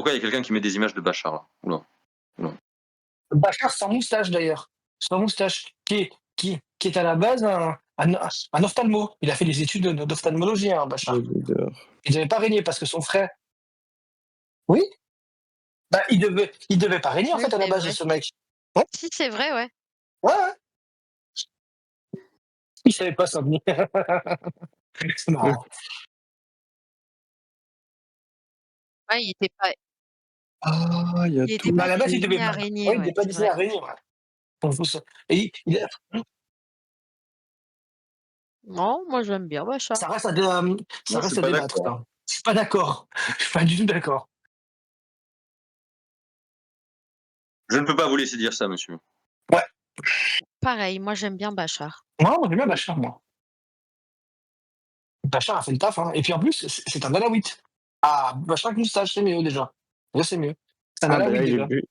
pourquoi il y a quelqu'un qui met des images de Bachar là? Oula, oula. Bachar sans moustache d'ailleurs, sans moustache, qui est à la base un ophtalmo. Il a fait des études d'ophtalmologie, hein, Le Bachar. leader. Il devait pas régner parce que son frère oui, bah, il devait pas régner en Oui, fait à la c'est base vrai. ce mec. Ouais, Si, c'est vrai, ouais. ouais, ouais. Il savait pas ça venir. C'est marrant. Ouais, Ah, il y a il était tout. Bah, à pas la base, il devait destiné à pas régner, ouais, il ouais, était pas c'est destiné vrai. à régner, ouais. Pour vous ça et il a Non, moi j'aime bien Bachar. ça reste à dé ça Moi, je reste suis à pas débattre d'accord. ça. Je suis pas d'accord. Je suis pas du tout d'accord. Je ne peux pas vous laisser dire ça, monsieur. Ouais. Pareil, moi j'aime bien Bachar. Non, moi j'aime bien Bachar, moi. Bachar a fait le taf, hein et puis en plus, c'est un alawite. Ah, Bachar avec moustache, c'est mieux déjà. Déjà, c'est mieux. C'est un Ah, bah là, alawite il est déjà. plus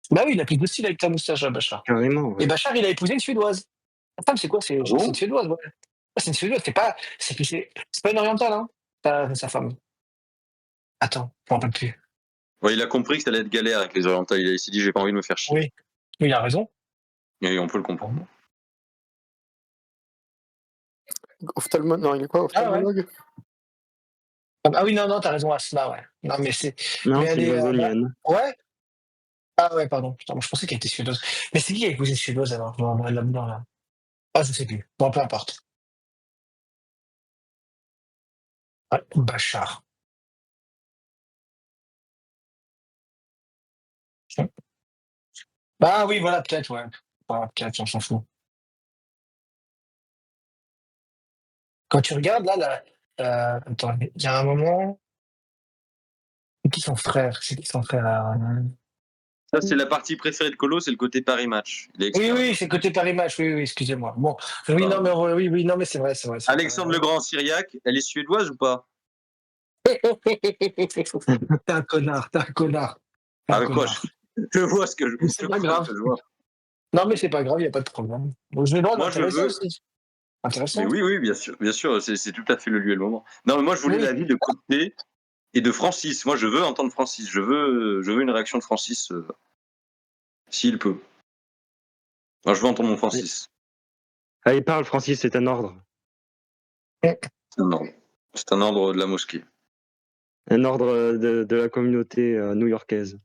Bah oui, il a plus de style avec ta moustache, Bachar. carrément, Et ouais. Bachar, il a épousé une Suédoise. Sa femme, c'est quoi? C'est Ah je crois que c'est une bon? Suédoise, ouais. Ouais, c'est une Suédoise, c'est pas une orientale, hein, sa femme. Attends, je m'en rappelle plus. Ouais, il a compris que ça allait être galère avec les orientales. Il s'est dit: «J'ai pas envie de me faire chier» Oui, il a raison. et on peut le comprendre. Non, il est quoi, Ah ouais. ophtalmologue? Ah oui, non, non, tu as raison, Asma, ouais. Non, mais Non, elle c'est est, bah bosonienne. ouais? Ah ouais, pardon. Putain, moi je pensais qu'elle était suédoise. Mais c'est qui a épousé une Suédoise alors? Là-dedans, là? Ah, je sais plus. Bon, peu importe. Ouais, Bachar. Mmh. Ah oui, voilà, peut-être, ouais. Ah, peut-être, on s'en fout. Quand tu regardes là, attends, il y a un moment c'est qui son frère? C'est qui son frère, Ça, c'est la partie préférée de Colo, c'est le côté Paris Match. Il est Oui, expert oui, là-dedans. c'est côté Paris Match, oui, oui, excusez-moi. Bon, oui, non, Enfin, mais oui, oui, non, mais c'est vrai, c'est vrai, c'est vrai, Alexandre le Grand Syriaque, elle est suédoise ou pas? Tu un connard, tu un connard, tu un Ah, quoi, connard. je vois ce que Mais je c'est pas crois ce grave. que je vois. Non, mais c'est pas grave, il y a pas de problème. Bon, j'ai le droit Moi, je d'intéresser veux aussi. mais Intéressant. oui, oui, bien sûr, c'est tout à fait le lieu et le moment. Non, mais moi, je voulais Oui. l'avis de Côté et de Francis. Moi, je veux entendre Francis. Je veux une réaction de Francis, s'il peut. Moi, je veux entendre mon Ouais. Francis. Ah, il parle, Francis, c'est un ordre. Mmh. C'est un ordre. C'est un ordre de la mosquée. Un ordre de la communauté new-yorkaise.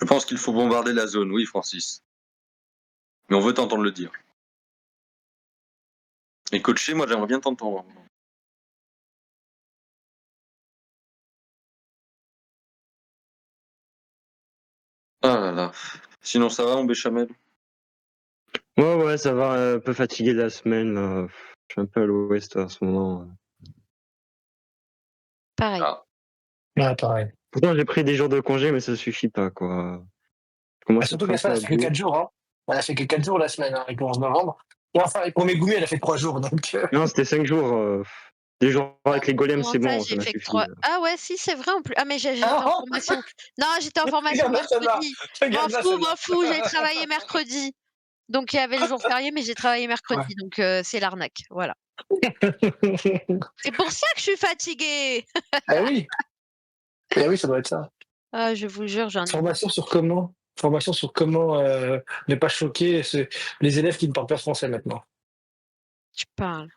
Je pense qu'il faut bombarder la zone, oui, Francis. Mais on veut t'entendre le dire. Et coacher, moi, j'aimerais bien t'entendre. Ah là là. Sinon, ça va, mon béchamel? Ouais, ça va, un peu fatigué de la semaine, là. Je suis un peu à l'ouest en ce moment. Pareil. Ah. Ouais, pareil. Pourtant, j'ai pris des jours de congé, mais ça suffit pas, quoi. Je Bah, commence à surtout être que un la peu semaine, à elle fait que bout. 4 jours, hein. Elle a fait que 4 jours la semaine, hein, avec le 11 novembre. Et enfin, pour mes gourmis, elle a fait 3 jours, donc Non, c'était 5 jours. Des jours avec les golems, Comment c'est ça, bon, ça j'ai m'a fait que suffi. 3 ah ouais, si, c'est vrai en plus. Ah mais j'étais en Ah! formation. Non, j'étais en formation Regarde-la celle-là, mercredi. regarde-la M'en celle-là. fous, j'ai travaillé mercredi. Donc il y avait le jour férié, mais j'ai travaillé Ouais. mercredi, donc c'est l'arnaque, voilà. C'est pour ça que je suis fatiguée! Eh oui, eh oui, ça doit être ça. Ah, je vous jure, j'en ai marre. Formation sur comment, ne pas choquer les élèves qui ne parlent pas français maintenant. Tu parles.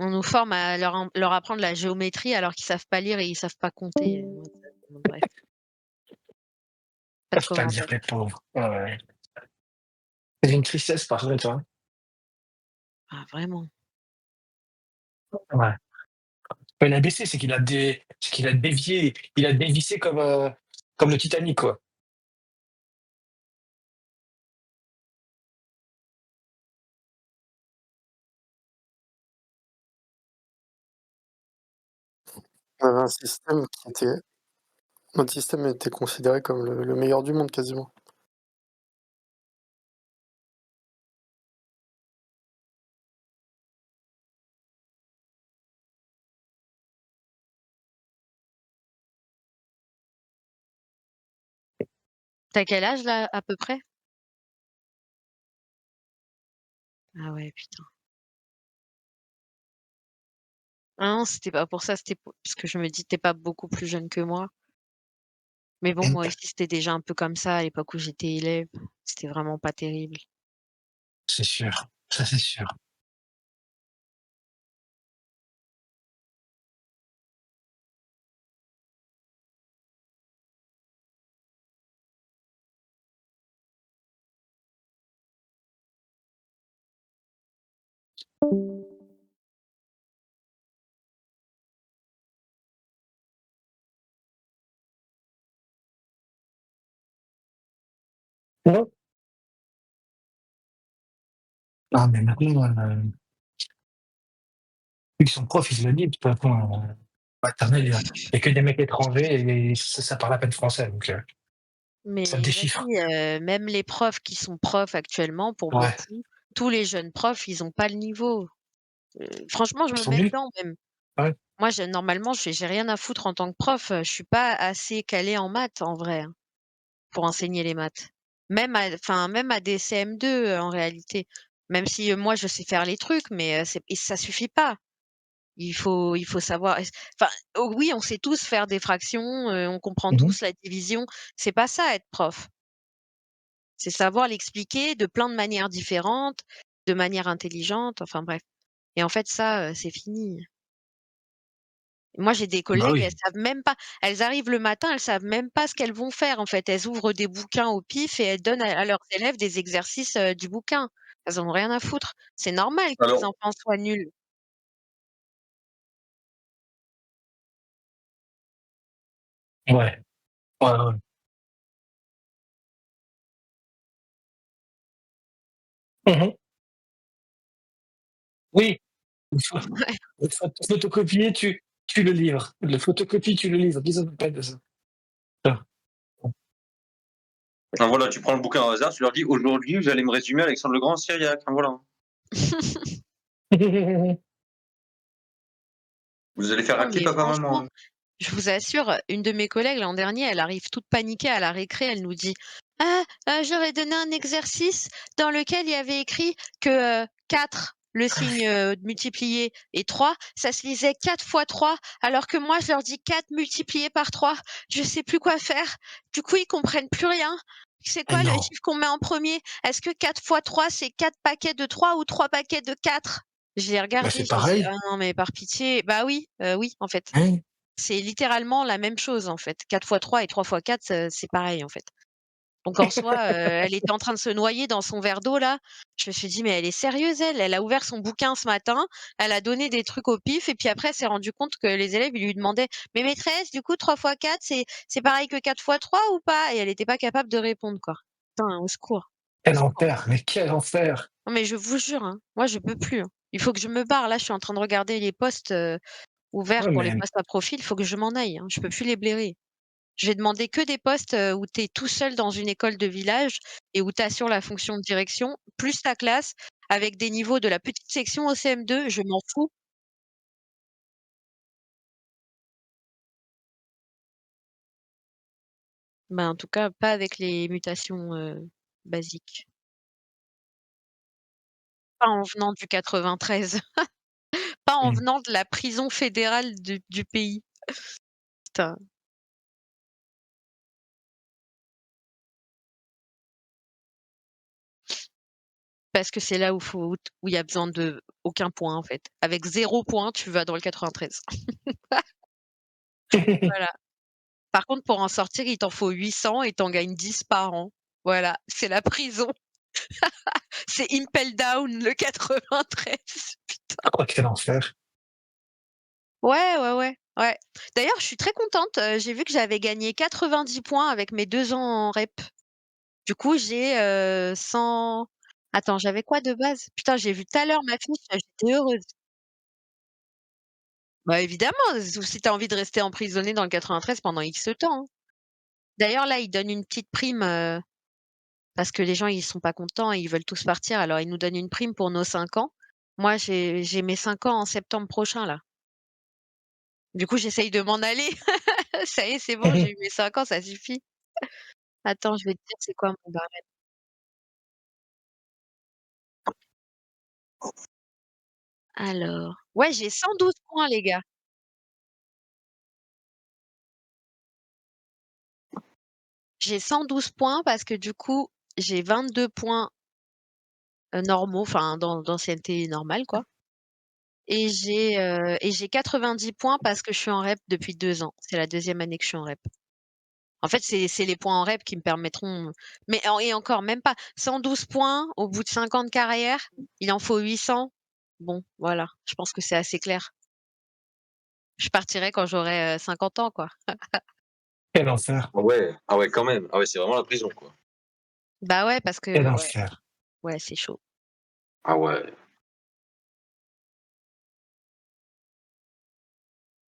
On nous forme à leur apprendre la géométrie alors qu'ils savent pas lire et ils savent pas compter, moi ça bon bref, pas de Peuvent pas dire commentaires. les pauvres. Ouais, ouais. C'est une tristesse par contre, hein. Ah vraiment. Ouais. Pas il a baissé, c'est qu'il a dévié, il a dévissé comme le Titanic, quoi. On avait un système qui était Notre système était considéré comme le meilleur du monde quasiment. Tu as quel âge là, à peu près? Ah ouais, putain. Ah non, c'était pas pour ça, c'était parce que je me dis: «Tu pas beaucoup plus jeune que moi». Mais bon, moi aussi, c'était déjà un peu comme ça à l'époque où j'étais élève. C'était vraiment pas terrible. C'est sûr, ça c'est sûr. Non, non, mais maintenant, vu qu'ils sont profs, ils se le disent, de toute façon, maternelle, il y a que des mecs étrangers et ça parle à peine français, donc ça me Mais déchiffre. vas-y, même les profs qui sont profs actuellement, pour Ouais, beaucoup, tous les jeunes profs, ils ont pas le niveau. Franchement, je ils me sont mets nuls. dedans même. Ouais. Moi, normalement, j'ai rien à foutre en tant que prof, je suis pas assez calée en maths en vrai, hein, pour enseigner les maths. Même à des CM2, en réalité. Même si, moi je sais faire les trucs, mais, ça suffit pas. Il faut savoir enfin, oh oui, on sait tous faire des fractions, on comprend Mmh. tous la division. C'est pas ça être prof. C'est savoir l'expliquer de plein de manières différentes, de manière intelligente, enfin bref. Et en fait ça, c'est fini. Moi, j'ai des Bah collègues, elles oui. savent même pas elles arrivent le matin, elles savent même pas ce qu'elles vont faire, en fait. Elles ouvrent des bouquins au pif et elles donnent à leurs élèves des exercices, du bouquin. Elles en ont rien à foutre. C'est normal que les Alors, enfants soient nuls. Ouais. Ouais, ouais. Mmh. Oui, il faut photocopier, tu le livres. Le photocopie, tu le livres. Qu'ils ont pas de ça. Ah. enfin, voilà, tu prends le bouquin au hasard, tu leur dis: «Aujourd'hui, vous allez me résumer Alexandre le Grand Syriaque», hein, voilà. Vous allez faire Non, racler mais papa, maman, franchement, hein. je vous assure, une de mes collègues l'an dernier, elle arrive toute paniquée à la récré, elle nous dit: «Ah, j'aurais donné un exercice dans lequel il y avait écrit que, 4, le signe, multiplié et 3, ça se lisait 4 fois 3, alors que moi je leur dis 4 multiplié par 3, je sais plus quoi faire. Du coup, ils comprennent plus rien. C'est Mais quoi le non, chiffre qu'on met en premier? Est-ce que 4 fois 3 c'est 4 paquets de 3 ou 3 paquets de 4?» Je l'ai bah, regardé, c'est j'ai dit: «Ah pareil, non, mais par pitié». Bah oui, oui, en fait. hein. C'est littéralement la même chose, en fait. 4 fois 3 et 3 fois 4, c'est pareil, en fait. Donc en soi, elle était en train de se noyer dans son verre d'eau là. Je me suis dit: «Mais elle est sérieuse elle? Elle a ouvert son bouquin ce matin, elle a donné des trucs au pif et puis après elle s'est rendue compte que les élèves, ils lui demandaient: «Mais maîtresse, du coup 3 fois 4 c'est pareil que 4 fois 3 ou pas?» et elle était pas capable de répondre, quoi. Putain, au secours, au Quel secours. enfer, mais quel enfer! Non mais je vous jure, hein, moi je peux plus, hein. Il faut que je me barre. Là, je suis en train de regarder les posts, ouverts Ouais, pour les mais postes à profil, il faut que je m'en aille, hein. Je peux plus les blairer. Je vais demander que des postes, où tu es tout seul dans une école de village et où tu assures la fonction de direction, plus ta classe, avec des niveaux de la petite section au CM2, je m'en fous. Bah, en tout cas, pas avec les mutations, basiques. Pas en venant du 93, pas en mmh, venant de la prison fédérale du pays. Putain, parce que c'est là où il y a besoin de aucun point, en fait. Avec 0 point, tu vas dans le 93. Voilà. Par contre, pour en sortir, il t'en faut 800 et tu en gagnes 10 par an. Voilà, c'est la prison. C'est Impel Down, le 93. oh quel enfer! Ouais, ouais, ouais, ouais. D'ailleurs, je suis très contente, j'ai vu que j'avais gagné 90 points avec mes 2 ans en rep. Du coup, j'ai, 100 attends, j'avais quoi de base? Putain, j'ai vu tout à l'heure ma fiche, j'étais heureuse. Bah, évidemment, si tu as envie de rester emprisonné dans le 93 pendant X temps, hein. D'ailleurs, là, ils donnent une petite prime, parce que les gens, ils sont pas contents et ils veulent tous partir, alors ils nous donnent une prime pour nos 5 ans. Moi, j'ai mes 5 ans en septembre prochain, là. Du coup, j'essaye de m'en aller. Ça y est, c'est bon, j'ai eu mes 5 ans, ça suffit. Attends, je vais te dire c'est quoi mon barème. Alors, Ouais, j'ai 112 points, les gars. J'ai 112 points parce que du coup, j'ai 22 points, normaux, enfin d'ancienneté normale, quoi. Et j'ai 90 points parce que je suis en REP depuis 2 ans. C'est la 2e année que je suis en REP. En fait, c'est les points en REP qui me permettront et encore même pas. 112 points au bout de 5 ans de carrière, il en faut 800. Bon, voilà, je pense que c'est assez clair. Je partirai quand j'aurai, 50 ans, quoi. Quel enfer. Ah ouais, quand même. Ah ouais, c'est vraiment la prison, quoi. Bah ouais, parce Quel que enfer. ouais, c'est chaud. Ah ouais.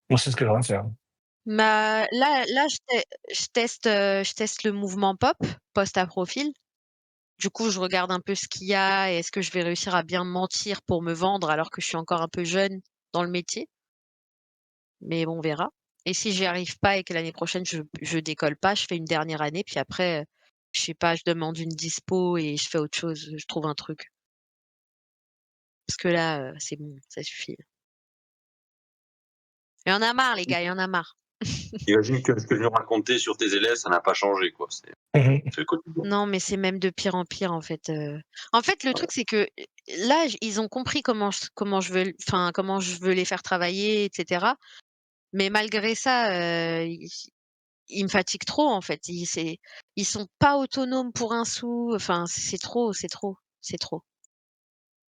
Moi, c'est ce que j'aimerais faire. Bah, là, je teste le mouvement pop, post à profil. Du coup, je regarde un peu ce qu'il y a et est-ce que je vais réussir à bien mentir pour me vendre alors que je suis encore un peu jeune dans le métier? Mais bon, on verra. Et si j'y arrive pas et que l'année prochaine je décolle pas, je fais une dernière année, puis après, je sais pas, je demande une dispo et je fais autre chose, je trouve un truc. Parce que là, c'est bon, ça suffit. Il y en a marre les gars, il y en a marre. Imagine que ce que je nous racontais sur tes élèves, ça n'a pas changé, quoi. Mhm. C'est le quotidien. Non, mais c'est même de pire en pire en fait. En fait, le truc c'est que, là, ils ont compris comment je veux les faire travailler et cetera. Mais malgré ça, ils me fatiguent trop en fait. Ils sont pas autonomes pour un sou, enfin c'est trop, c'est trop, c'est trop.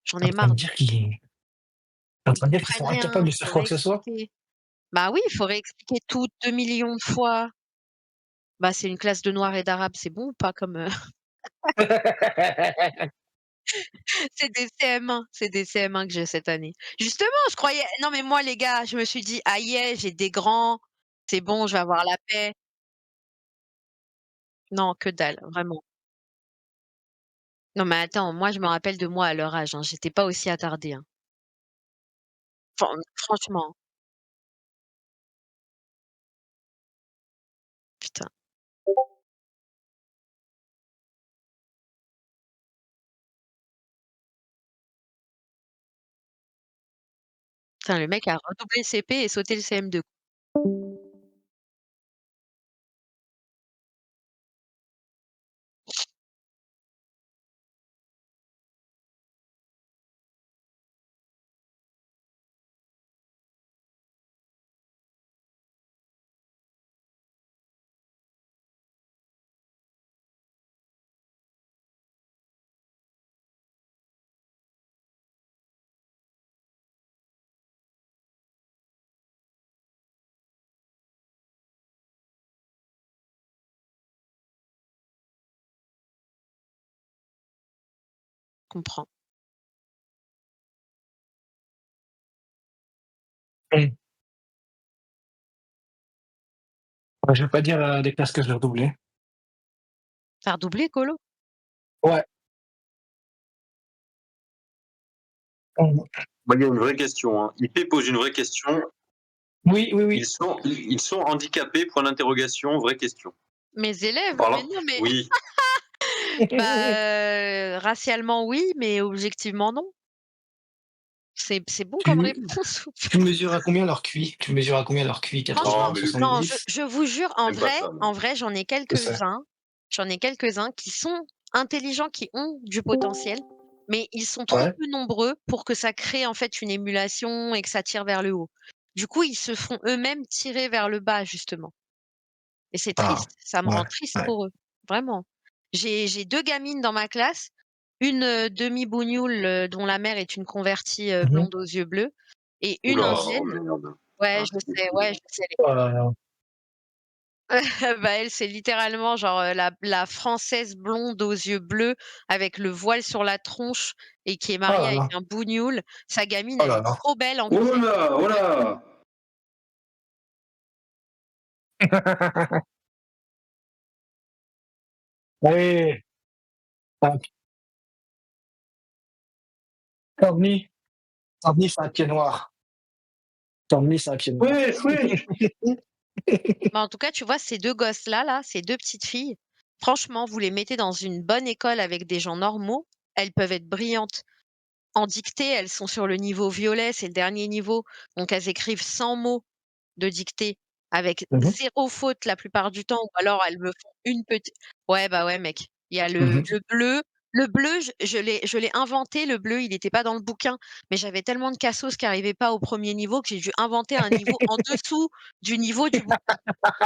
J'en T'es en ai train marre. de dire qu'ils Ils sont comprennent incapables rien, de il faire faut quoi que ce soit? réexpliquer. Bah oui, il faut réexpliquer tout 2 millions de fois. Bah, c'est une classe de noirs et d'arabes, c'est bon ou pas comme, c'est des CM1, c'est des CM1 que j'ai cette année. Justement, je croyais non mais moi les gars, je me suis dit: «Ah yeah, j'ai des grands, c'est bon, je vais avoir la paix». Non, que dalle, vraiment. Non mais attends, moi je me rappelle de moi à leur âge, hein, j'étais pas aussi attardée, hein. Franchement, putain. Putain, le mec a redoublé CP et sauté le CM2. Comprends. Mmh. Ouais, je vais pas dire, des classes que j'ai redoublées. Tu as redoublé colo? Ouais. Mmh. Moi, il y a une vraie question, hein. IP pose une vraie question. Oui, oui, Ils oui. sont handicapés, point d'interrogation, vraie question. Mes élèves? Par Mais là non, mais oui. bah, racialement oui, mais objectivement non. C'est bon comme Tu réponse ou tu pas? mesures à combien leur QI? Tu mesures à combien leur QI? Franchement, 80, Non, mais lui, non, je 70? je vous jure, j'aime pas ça, moi. en vrai, Je sais. j'en ai quelques-uns qui sont intelligents, qui ont du potentiel, mais ils sont trop Ouais. peu nombreux pour que ça crée, en fait, une émulation et que ça tire vers le haut. Du coup, ils se font eux-mêmes tirer vers le bas, justement et c'est Ah. triste, ça me Ouais, rend triste ouais. pour eux, vraiment. J'ai 2 gamines dans ma classe, une, demi-bougnoule, dont la mère est une convertie, Mmh mh. blonde aux yeux bleus et Ouh une là, oh ancienne. merde. Ouais, Ah, c'est ouais, dégoûtant. je sais. Oh là là. Bah, elle, c'est littéralement genre, la française blonde aux yeux bleus avec le voile sur la tronche et qui est Oh mariée là avec là. un bougnoule. Sa gamine, Oh elle là est là. trop belle en Oh plus, elle là, oh là. Allez, tac. Corny. Corny, c'est un pied noir. Corny, c'est un pied noir. Wesh, wesh. mais en tout cas, tu vois, ces 2 gosses-là, là, ces 2 petites filles, franchement, vous les mettez dans une bonne école avec des gens normaux, elles peuvent être brillantes. En dictée, elles sont sur le niveau violet, c'est le dernier niveau, donc elles écrivent 100 mots de dictée avec Mmh mh. 0 faute la plupart du temps ou alors elles me font une petite ouais, bah, ouais, mec. Il y a Mmh le mh. bleu, je l'ai inventé le bleu, il était pas dans le bouquin, mais j'avais tellement de cassos qui arrivaient pas au 1er niveau que j'ai dû inventer un niveau en dessous du niveau du bouquin.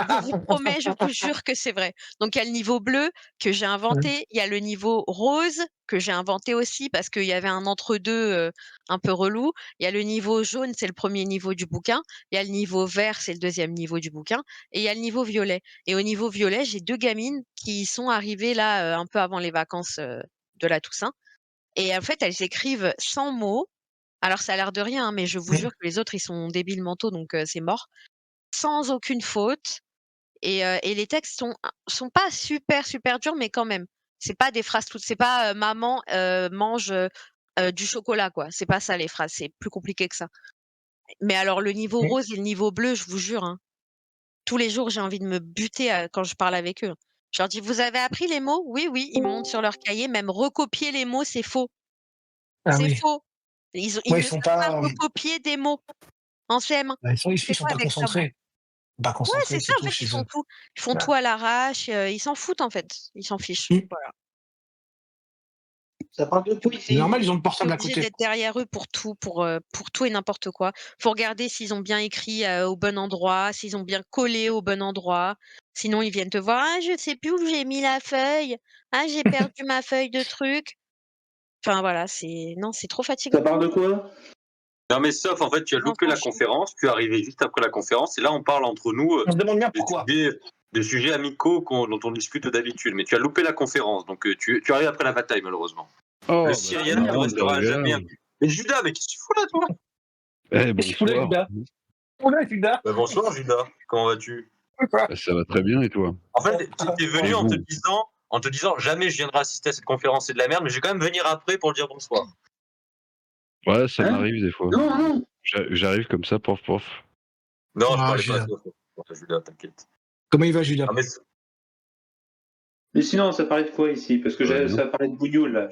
Je vous promets, je vous jure que c'est vrai. Donc il y a le niveau bleu que j'ai Mmh. inventé, il y a le niveau rose que j'ai inventé aussi parce qu'il y avait un entre-deux, un peu relou. Il y a le niveau jaune, c'est le 1er niveau du bouquin. Il y a le niveau vert, c'est le 2e niveau du bouquin et il y a le niveau violet. Et au niveau violet, j'ai 2 gamines qui sont arrivées là, un peu avant les vacances, de la Toussaint et en fait, elles écrivent 100 mots. Alors ça a l'air de rien, hein, mais je vous Mmh. jure que les autres, ils sont débiles mentaux donc c'est mort. Sans aucune faute. Et les textes sont pas super, super durs, mais quand même. C'est pas des phrases toutes c'est pas, «Maman, mange, du chocolat», quoi. C'est pas ça les phrases, c'est plus compliqué que ça. Mais alors le niveau Mmh. rose et le niveau bleu, je vous jure, hein, tous les jours, j'ai envie de me buter, quand je parle avec eux. Je leur dis: «Vous avez appris les mots?» «Oui, oui», ils montent sur leur cahier, même recopier les mots, c'est faux. Ah C'est oui. faux. Ils Ouais, ils ne sont savent pas pas, recopier des mots en CM1. bah, Je ils fais sont quoi pas avec ça moi? concentrés. Pas Ouais, c'est concentrés, ça, c'est en tout fait, chez eux. ils font Ouais. tout à l'arrache, ils s'en foutent, en fait, ils s'en fichent, Mmh. voilà. Ça parle de quoi C'est ici? normal, ils ont le Tu es portable à obligé côté. d'être derrière eux pour tout et n'importe quoi. Faut regarder s'ils ont bien écrit, au bon endroit, s'ils ont bien collé au bon endroit. Sinon, ils viennent te voir: «Ah, je sais plus où j'ai mis la feuille. Ah, j'ai perdu ma feuille de truc». Enfin voilà, c'est non, c'est trop Ça fatigant. parle de quoi? Non, mais sauf, en fait, tu as Les loupé enfants la chiants. conférence, tu es arrivé juste après la conférence, et là, on parle entre nous On se demande bien des pourquoi. sujets amicaux dont on discute d'habitude. Mais tu as loupé la conférence, donc tu arrives après la bataille, malheureusement. Oh, Le bah, Syrien c'est ne marrant de restera l'arriver là. jamais incu. Mais Judas, mais qu'est-ce que tu fous là, toi? Eh, Qu'est-ce qu'il fout là, bonsoir. Judas? Oh là, Judas! Bah, bonsoir, Judas. Comment vas-tu? Quoi? Bah, ça va très bien et toi? En fait, tu es venu Et vous? en te disant jamais je viendrai assister à cette conférence, c'est de la merde, mais je vais quand même venir après pour dire bonsoir. Ouais, ça Hein? m'arrive des fois. Non, non. J'arrive comme ça, pof pof. Non, je Ah, parlais pas à Judas. toi, Judas, t'inquiète. Comment il va, Judas? Ah, mais Mais sinon, ça parlait de quoi ici? Parce que Ça va bien. ça parlait de bougnoule là.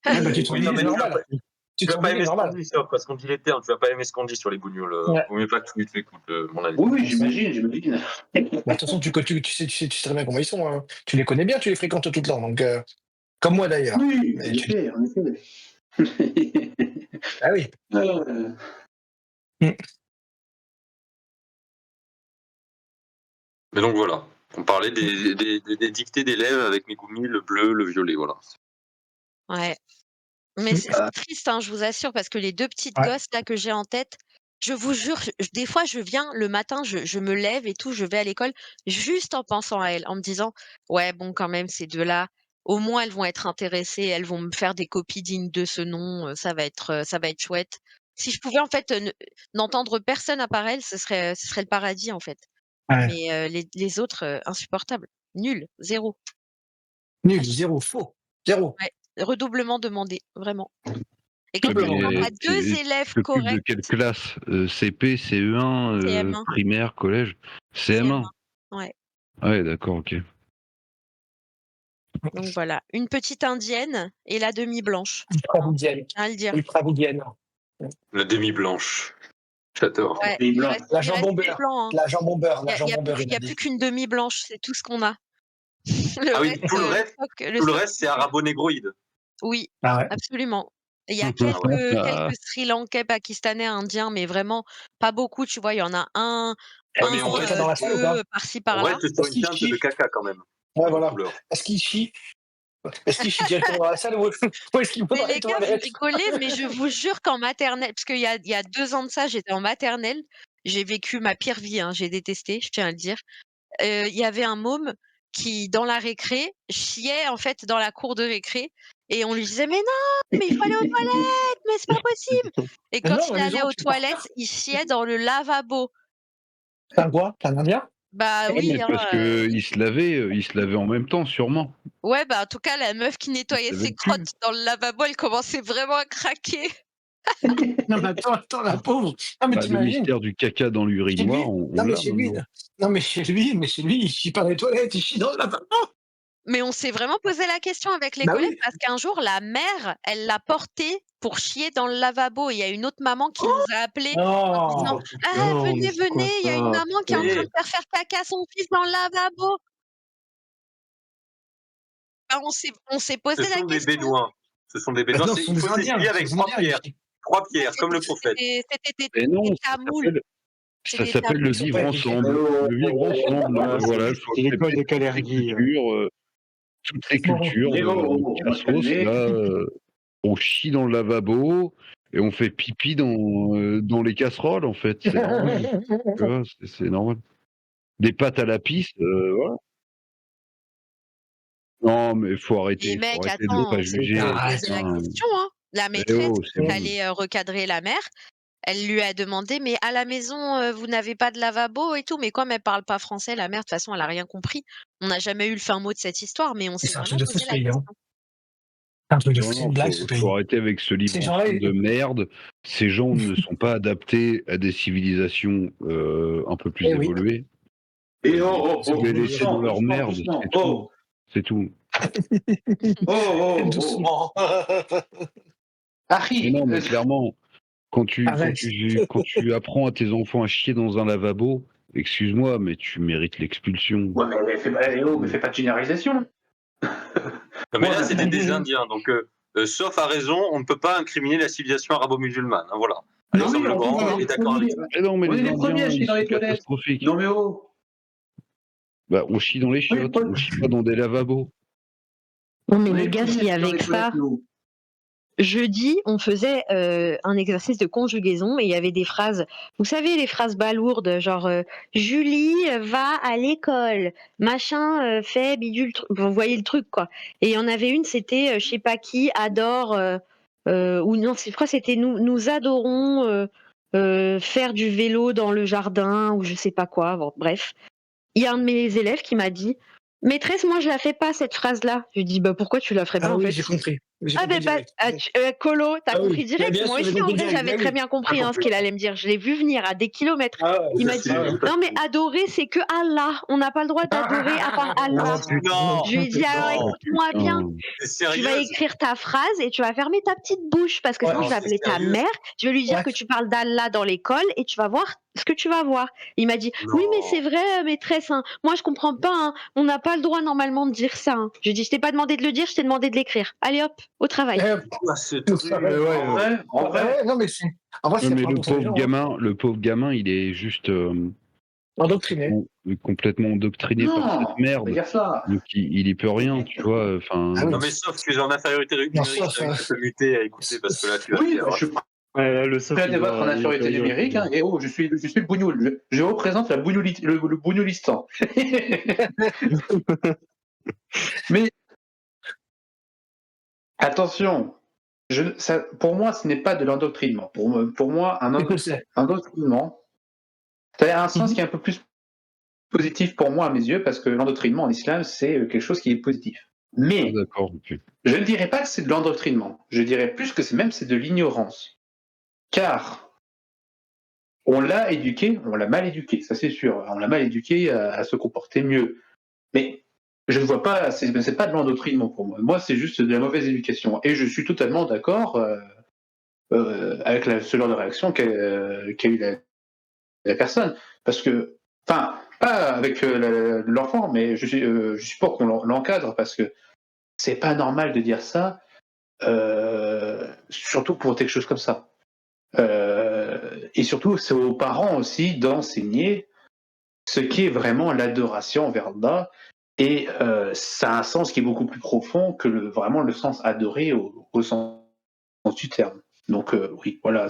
Ah bah, tu te sens oui, non, visé, mais c'est tu vas pas, normal. Tu tu te vas sens pas visé, aimer ce qu'on normal. dit, ça, parce qu'on dit les termes, tu vas pas aimer ce qu'on dit sur les bougnoules. Ouais. Vaut mieux pas que tu écoutes, mon avis. Oui, oui, C'est ça. j'imagine. Bah, de toute façon, tu sais très bien comment ils sont, hein. Tu les connais bien, tu les fréquentes tout le temps, donc comme moi d'ailleurs. Oui, Mais en effet, en effet. ah oui. Euh, Mmh. Mais donc voilà, on parlait des dictées d'élèves avec Megumi, le bleu, le violet, voilà. Ouais. Mais Mmh. c'est triste, hein, je vous assure, parce que les 2 petites Ouais. gosses là que j'ai en tête, je vous jure, des fois je viens le matin, je me lève et tout, je vais à l'école juste en pensant à elles, en me disant: «Ouais, bon quand même ces 2 là, au moins elles vont être intéressées, elles vont me faire des copies dignes de ce nom, ça va être chouette». Si je pouvais en fait, n'entendre personne à part elles, ce serait le paradis en fait. Ouais. Mais les autres, insupportables, nuls, 0. Nul, 0, faux, 0. Ouais, redoublement demandé, vraiment. Et quand Ouais, Doublement mais tu as demandé. 2 tu élèves t'occupes de corrects, quelle classe? CP, CE1, CM1, primaire, collège? CM1? CM1, ouais. Ah ouais, d'accord, OK. Donc voilà, une petite indienne et la demi blanche. Voilà, Ultra-vidienne. à le dire. Ultra-vidienne. La demi-blanche. J'adore. Ouais, les il blancs. reste La il reste jambon des beurre. blancs, hein. La jambon beurre, Il y la a il y a jambon plus beurre, il il y a a plus dit. qu'une demi blanche, c'est tout ce qu'on a. Le Ah oui, reste, le tout le stock reste, c'est futur. arabo-négroïde. Oui, Ah ouais. absolument. Et il y a Ah ouais. Ah, quelques Sri Lankais, Pakistanais, Indiens, mais vraiment pas beaucoup, tu vois? Il y en a Ouais, mais on Est-ce qu'il y en a reste, dans la salle ou 2 pas? par-ci on par-là. reste sur Est-ce une qu'il teinte de chie? caca quand même, Ouais, niveau voilà. couleur. Est-ce qu'il chie? Est-ce qu'il chie directement dans la salle ou est-ce qu'il va Mais dans les les gars, vous toilettes? rigolez, mais je vous jure qu'en maternelle parce qu'il y a 2 ans de ça, j'étais en maternelle, j'ai vécu ma pire vie, hein, j'ai détesté, je tiens à le dire. Il y avait un môme qui, dans la récré, chiait, en fait, dans la cour de récré et on lui disait: «Mais non, mais il faut aller aux toilettes, mais c'est pas possible» et Mais quand non, à il la allait maison, aux tu es par terre. toilettes, il chiait dans le lavabo. Tu un quoi? Tu un indien? Bah ouais, mais oui, hein, parce qu'il se lavait en même temps sûrement. ouais, bah, en tout cas, la meuf qui Il nettoyait se lavait ses le cul. crottes dans le lavabo, elle commençait vraiment à craquer. Non, mais attends, la pauvre. Non, mais Bah, tu le mystère du caca dans chez l'urinoir, lui on non, mais l'a chez lui maintenant. non, mais chez lui, il chie pas dans les toilettes, il chie dans le lavabo. Mais on s'est vraiment posé la question avec les Bah collègues oui. parce qu'un jour, la mère, elle l'a porté pour chier dans le lavabo. Il y a une autre maman qui nous a appelés en disant: Non! «Ah Non, mais venez, c'est quoi venez, il y a une ça? maman qui est en train Et de faire caca à son fils dans le lavabo». Bah, on s'est ce posé la sont des question. Bédouins. Ce sont des Bah Bédouins. non, ce sont Il des faut Indiens, t'essuyer ce avec sont des Indiens, les filles. 3 Ouais, pierres, comme le prophète. c'était Mais non, des ça tamouls. s'appelle C'est des tamouls. le Ils sont vivre pas éduqués. ensemble. Le vivre ensemble, Voilà, voilà, il c'est faut l'école accepter de Kalergi. toutes les Bon. cultures Mais de on va se cassos, calmer. là, on chie dans le lavabo et on fait pipi dans les casseroles, en fait, c'est normal, tu vois? C'est normal. Des pâtes à la pisse, voilà. Non, mais faut Les mecs, arrêter de attends, pas c'est juger, pas Arrête. poser la putain. question, hein. La Eh maîtresse oh, c'est qui bon. allait, recadrer la mère, elle lui a demandé: «Mais à la maison, vous n'avez pas de lavabo et tout?» mais comme elle parle pas français, la mère, de toute façon, elle a rien compris. On n'a jamais eu le fin mot de cette histoire, mais on s'est C'est un truc vraiment de fou posé ce la pays, hein. question. C'est un truc de fou, Non, c'est non, une blague ce faut pays. arrêter avec ce livre Ces gens-là, ensemble de merde. Ces gens ne sont pas adaptés à des civilisations, un peu plus eh oui, évoluées. Et c'est Faut le cas les de le dire. laisser dans leur doucement, merde, doucement. c'est tout. C'est tout. Doucement. Mais Harry, non, mais clairement, Arrête. quand tu apprends à tes enfants à chier dans un lavabo, excuse-moi, mais tu mérites l'expulsion. ouais, mais fais pas de généralisation. Non, mais là, c'était des Indiens. Donc, sauf à raison, on ne peut pas incriminer la civilisation arabo-musulmane. Hein, voilà. Non, Alexandre oui, en plus, Legrand on est est les d'accord avec premiers. ça. Mais non, mais On est les les premiers à Indiens, chier ils dans sont les toilettes. catastrophiques. Non, mais oh. Bah, on chie dans les Oui, chiottes, on chie pas dans des lavabos. Non, mais On est les les gars, premiers à si chier dans les avec ça, toilettes, nous. jeudi, on faisait un exercice de conjugaison et il y avait des phrases, vous savez, les phrases balourdes, genre Julie va à l'école, machin fait bidule, vous voyez le truc quoi. Et il y en avait une, c'était je sais pas qui adore, ou non, je crois que c'était nous adorons faire du vélo dans le jardin ou je sais pas quoi. Bon, bref, il y a un de mes élèves qui m'a dit, maîtresse, moi je la fais pas cette phrase-là. Je lui dis bah pourquoi tu la ferais pas Ah en oui, fait? j'ai compris. J'ai Ah compris ben direct. Colo, t'as Ah compris oui, direct. bien Moi sûr, j'ai aussi, en compris vrai, direct. j'avais Bah très oui. bien compris ce qu'il allait me dire. Je l'ai vu venir à des kilomètres. Ah ouais. Il m'a dit, non mais adorer, c'est que Allah. On n'a pas le droit d'adorer à part Allah. Non, Je lui ai dit, alors non, écoute-moi bien, Putain. c'est tu vas sérieuse. écrire ta phrase et tu vas fermer ta petite bouche parce que Ouais. sinon je Non, vais c'est appeler ta sérieuse. mère. Je vais lui dire Ouais. que tu parles d'Allah dans l'école et tu vas voir ce que tu vas voir. Il m'a dit, oui mais c'est Non. vrai maîtresse, hein. Moi je comprends pas, hein. On n'a pas le droit normalement de dire ça. Hein. Je lui ai dit, je t'ai pas demandé de le dire, je t'ai demandé de l'écrire. Allez hop, au travail. Eh, Quoi, ce tout truc? ça, ouais. En vrai, Ouais, non, mais c'est. En vrai, Ouais, c'est mais pas le pour les gens, hein. pauvre gamin, il est juste Endoctriné. complètement endoctriné par cette non, faut pas merde. dire ça. Donc il y peut rien, tu vois. Enfin, Ah oui. Non, mais sauf que j'ai en infériorité Non, numérique, ça, c'est vrai que tu peux muter à écouter parce que là, tu vas Oui, faire. je suis Ouais, là, le soft, prêt à il débattre en doit infériorité rigoler. numérique. Hein, et oh, je suis le bougnoul. Je représente le bougnolistan. Mais attention, pour moi, ce n'est pas de l'endoctrinement. Pour moi, c'est que c'est. endoctrinement, ça a un sens Mhm. qui est un peu plus positif pour moi à mes yeux, parce que l'endoctrinement en islam, c'est quelque chose qui est positif. ah, Mais d'accord, ok. je ne dirais pas que c'est de l'endoctrinement. Je dirais plus que c'est de l'ignorance. Car on l'a éduqué, on l'a mal éduqué, ça c'est sûr. On l'a mal éduqué à se comporter mieux. Mais je ne vois pas, c'est pas de l'endoctrinement pour moi. Moi, c'est juste de la mauvaise éducation. Et je suis totalement d'accord avec ce genre de réaction qu'a eu la personne. Parce que, enfin, pas avec l'enfant, mais je suis pour qu'on l'encadre, parce que c'est pas normal de dire ça, surtout pour quelque chose comme ça. Et surtout, c'est aux parents aussi d'enseigner ce qui est vraiment l'adoration envers Allah. Et ça a un sens qui est beaucoup plus profond que vraiment le sens adoré au sens du terme. Donc oui, voilà,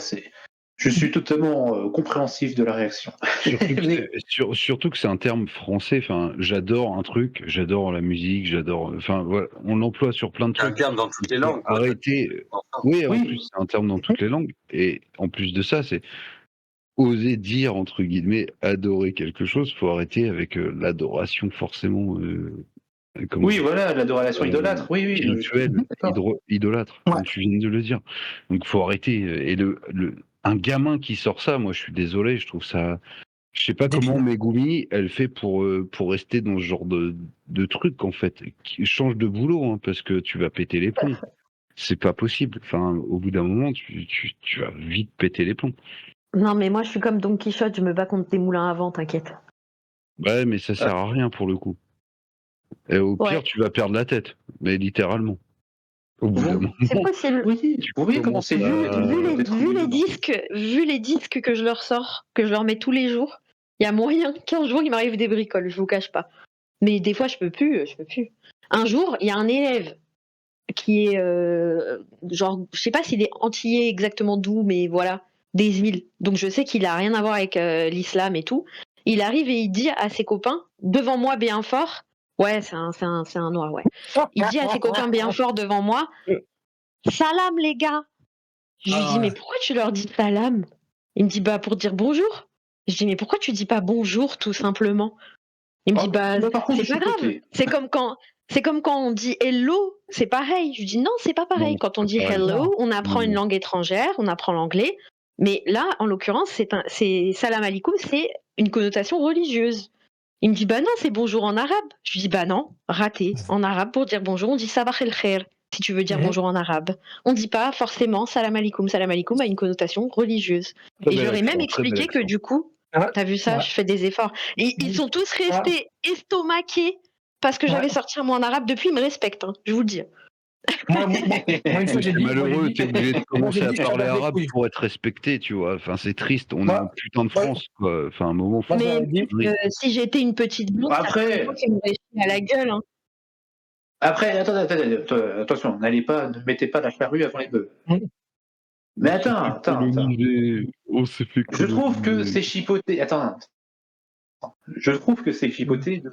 je suis totalement compréhensif de la réaction. Surtout que c'est un terme français. Enfin, j'adore un truc, j'adore la musique, j'adore. Enfin, voilà, on l'emploie sur plein de C'est un trucs. terme dans toutes les langues. Quoi. Arrêtez. Enfin, Oui, en Oui. plus, c'est un terme dans toutes les langues. Et en plus de ça, c'est oser dire, entre guillemets, adorer quelque chose. Faut arrêter avec l'adoration forcément. Comment Oui, voilà, l'adoration idolâtre. Oui, oui, je suis spirituelle, d'accord. idolâtre, Ouais. comme tu viens de le dire. Donc, faut arrêter. Et un gamin qui sort ça, moi, je suis désolé, je trouve ça. Je sais pas Débile. comment Megumi, elle fait pour rester dans ce genre de truc, en fait. Qui change de boulot, hein, parce que tu vas péter les plombs. C'est pas possible. Enfin, au bout d'un moment, tu vas vite péter les plombs. Non, mais moi, je suis comme Don Quichotte, je me bats contre des moulins à vent, t'inquiète. Ouais, mais ça sert à rien pour le coup. Et au Ouais. pire, tu vas perdre la tête. Mais littéralement. Au bout d'un moment. C'est possible. Oui, vous voyez comment c'est commences dur à- Vu les disques que je leur sors, que je leur mets tous les jours, il y a moyen qu'un jour il m'arrive des bricoles, je vous cache pas. Mais des fois je peux plus. Un jour, il y a un élève qui est genre, je sais pas s'il est antillais exactement d'où, mais voilà, des îles. Donc je sais qu'il a rien à voir avec l'islam et tout. Il arrive et il dit à ses copains, devant moi bien fort, ouais, c'est un noir, ouais. Il dit à ses copains bien fort devant moi, salam les gars. Je lui dis, mais pourquoi tu leur dis salam? Il me dit, bah pour dire bonjour. Je dis, mais pourquoi tu dis pas bonjour tout simplement? Il me dit, bah Moi, par contre, c'est je pas suis grave. côté. C'est comme quand on dit hello, c'est pareil. Je lui dis, non, c'est pas pareil. Non, Quand on c'est dit pas pareil. hello, on apprend Non. une langue étrangère, on apprend l'anglais. Mais là, en l'occurrence, c'est salam alaikum, c'est une connotation religieuse. Il me dit, bah non, c'est bonjour en arabe. Je lui dis, bah non, raté. En arabe, pour dire bonjour, on dit sabah el khair, si tu veux dire bonjour en arabe. On dit pas forcément salam alaikum. Salam alaikum a une connotation religieuse. Et je leur ai même expliqué que du coup, t'as vu ça, je fais des efforts. Et ils sont tous restés estomaqués parce que j'avais sorti un mot en arabe. Depuis, ils me respectent, hein, je vous le dis. Moi, une fois, j'ai C'est dit. malheureux, t'es obligé de commencer à dit, je te parler bats les arabe couilles. pour être respecté, tu vois. Enfin, c'est triste, on est Moi- en putain de France, quoi. Enfin, un moment, faut... Moi, Mais j'avais dit. si j'étais une petite blonde, Après- qui m'aurait chié à la gueule. Hein. Après, attendez, attention, ne mettez pas la charrue avant les bœufs. Mais attends. On s'est fait Je trouve que coloniser. c'est chipoté. Attends. Je trouve que c'est chipoté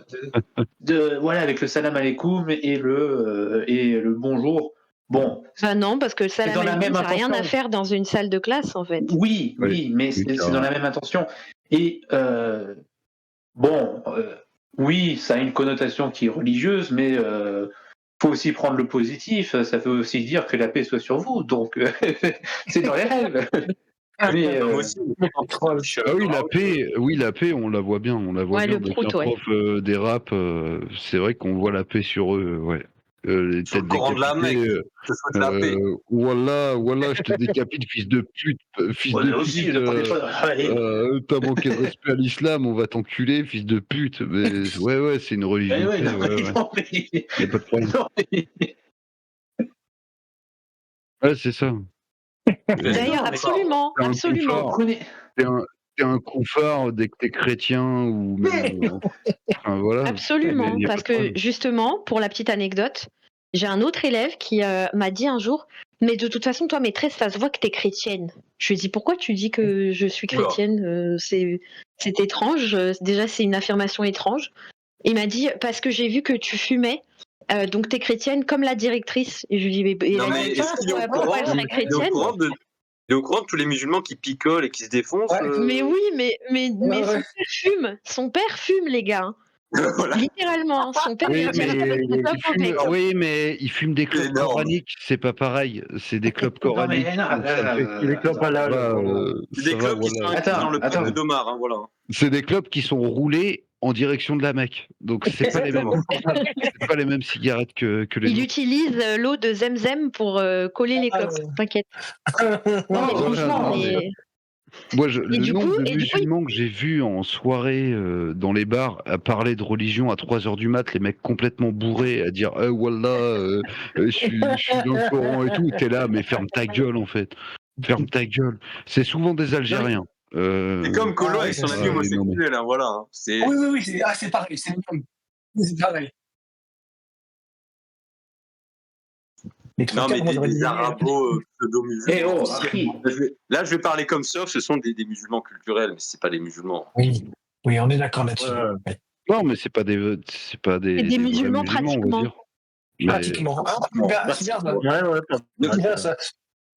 voilà, avec le salam alaikum et le bonjour. Bon, Bah non, parce que le salam dans la alaikum, même ça n'a rien à intention. faire dans une salle de classe, en fait. Oui, mais Oui, c'est carrément. dans la même intention. Et oui, ça a une connotation qui est religieuse, mais faut aussi prendre le positif. Ça veut aussi dire que la paix soit sur vous. Donc, c'est dans les règles. Mais, Moi aussi, Ah oui, la paix, on la voit bien. On la voit Ouais, bien le avec prout, un ouais. prof des rap. C'est vrai qu'on voit la paix sur eux, ouais. Les sur le têtes Coran de la Mecque, décapitées. je souhaite la paix. Voilà, je te décapite, fils de pute, fils ouais, de aussi, pute. je prends des choses. T'as manqué de respect à l'islam, on va t'enculer, fils de pute. Mais ouais, c'est une religion de paix, ouais. Y a pas de problème. Ouais, c'est ça. D'ailleurs, absolument. T'es un confort dès que t'es chrétien ou même. Enfin, voilà. Absolument, Y a pas parce de problème. que justement, pour la petite anecdote, j'ai un autre élève qui m'a dit un jour, mais de toute façon, toi, maîtresse, ça se voit que t'es chrétienne. Je lui ai dit, pourquoi tu dis que je suis Oula. chrétienne? C'est étrange. Déjà, c'est une affirmation étrange. Il m'a dit, parce que j'ai vu que tu fumais, donc t'es chrétienne comme la directrice. Et je lui ai dit, mais Non, la mais directrice, est-ce qu'il est au pourquoi elle courant serait chrétienne? Il est au courant de tous les musulmans qui picolent et qui se défoncent Mais oui, mais son père fume, les gars. Hein. Voilà. Littéralement, son père Oui, il tient avec une clope au bec. mais il fume des clopes Énorme. coraniques, c'est pas pareil. C'est des clopes Non, coraniques. mais non, Les clopes à l'âge. C'est des clubs qui sont Attends, dans le attends. peuple d'Omar, hein, voilà. C'est des clopes qui sont roulées en direction de la Mecque. Donc c'est pas les mêmes. C'est pas les mêmes cigarettes que les Il autres. utilise l'eau de Zemzem pour coller les clopes. T'inquiète. Non, mais franchement, non, mais... Moi, Et le du nombre coup- de musulmans que j'ai vus en soirée dans les bars à parler de religion à 3h du mat, les mecs complètement bourrés à dire Wallah, je suis dans le Coran et tout, t'es là, mais ferme ta gueule en fait. Ferme ta gueule. C'est souvent des Algériens. C'est comme Colo avec son ami ouais, homosexuel, hein, voilà. Hein. C'est Oui, c'est pareil, c'est pareil. Les non, mais critères, moi, j'aurais des dit- arabo-pseudo-musulmans. Eh oh, Harry. Là, je vais parler comme ça, ce sont des musulmans culturels, mais c'est pas des musulmans. Oui, on est d'accord là-dessus. Ouais. Non, mais c'est pas des C'est des vrais musulmans on va pratiquement. dire. Mais- Pratiquement. Ah, c'est bien ça. C'est bien ça.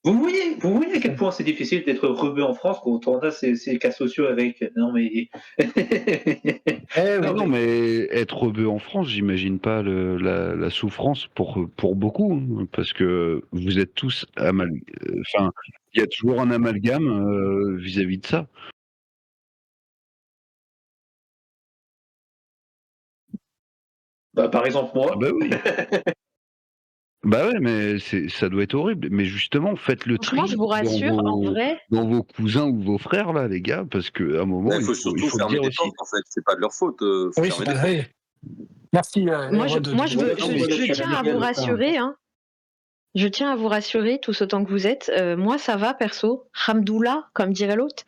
Vous voyez à quel point c'est difficile d'être rebeu en France quand on a ces cas sociaux avec. Non, mais. Non, mais être rebeu en France, j'imagine pas la souffrance pour beaucoup, hein, parce que vous êtes tous enfin, il y a toujours un amalgame vis-à-vis de ça. Bah, par exemple, Ah moi. bah oui. Bah ouais, mais ça doit être horrible. Mais justement, faites le Franchement, tri je vous rassure, en vrai, dans vos cousins ou vos frères, là, les gars, parce qu'à un moment, Il faut il surtout faut le fermer dire des aussi. portes, en fait. C'est pas de leur faute. Faut Oui, fermer c'est des pas portes. vrai. Merci, moi, Héros, de moi je, donner veux, raison. Non, mais je tiens à vous rassurer, hein. Je tiens à vous rassurer, tous autant que vous êtes. Moi, ça va, perso. Hamdoullah, comme dirait l'autre.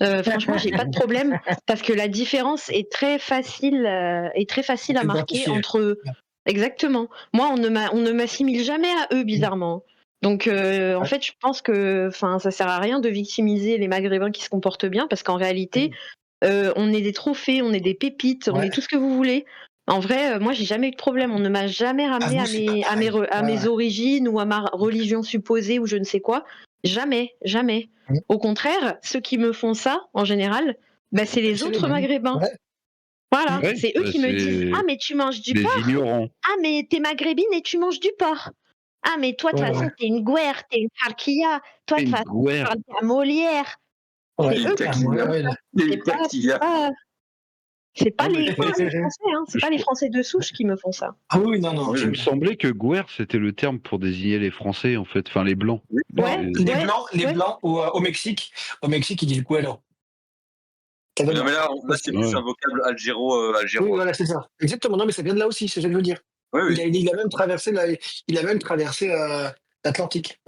Franchement, j'ai pas de problème parce que la différence est très facile à marquer Identifié. entre. Exactement. Moi, on ne m'assimile jamais à eux, bizarrement. Donc, en fait, je pense que, ça sert à rien de victimiser les Maghrébins qui se comportent bien parce qu'en réalité, on est des trophées, on est des pépites, on Ouais. est tout ce que vous voulez. En vrai, moi, j'ai jamais eu de problème. On ne m'a jamais ramené vous, à c'est pas mes pareil. Ouais. origines ou à ma religion supposée ou je ne sais quoi. Jamais, jamais. Mm. Au contraire, ceux qui me font ça, en général, c'est les C'est les autres mêmes. Maghrébins. Ouais. Voilà, Ouais, c'est eux bah, qui me disent c'est ah mais tu manges du les porc. ignorants. Ah mais t'es maghrébine et tu manges du porc. Ah mais toi de toute Ouais, façon ouais. t'es une guerre, t'es une harkia. Toi de toute Une façon tu guerre. parles de la Molière. Ouais. C'est eux qui Taquilla. font Ouais, ça. Et C'est pas, taquilla. c'est pas Non, mais les je crois- Français, hein. C'est je pas les crois- Français de souche qui me font ça. Ah oui, non, non. Oui, Il me semblait que guerre, c'était le terme pour désigner les Français, en fait, enfin les blancs. oui. Ouais, Les ouais, Blancs, ouais. au Mexique, ils disent Guero. Ça vient de Non, mais là. là c'est plus Ouais. un vocable algéro. Oui, voilà, c'est ça. Exactement. Non, mais ça vient de là aussi, c'est ça que je veux dire. Oui, oui. Il a même traversé l'Atlantique.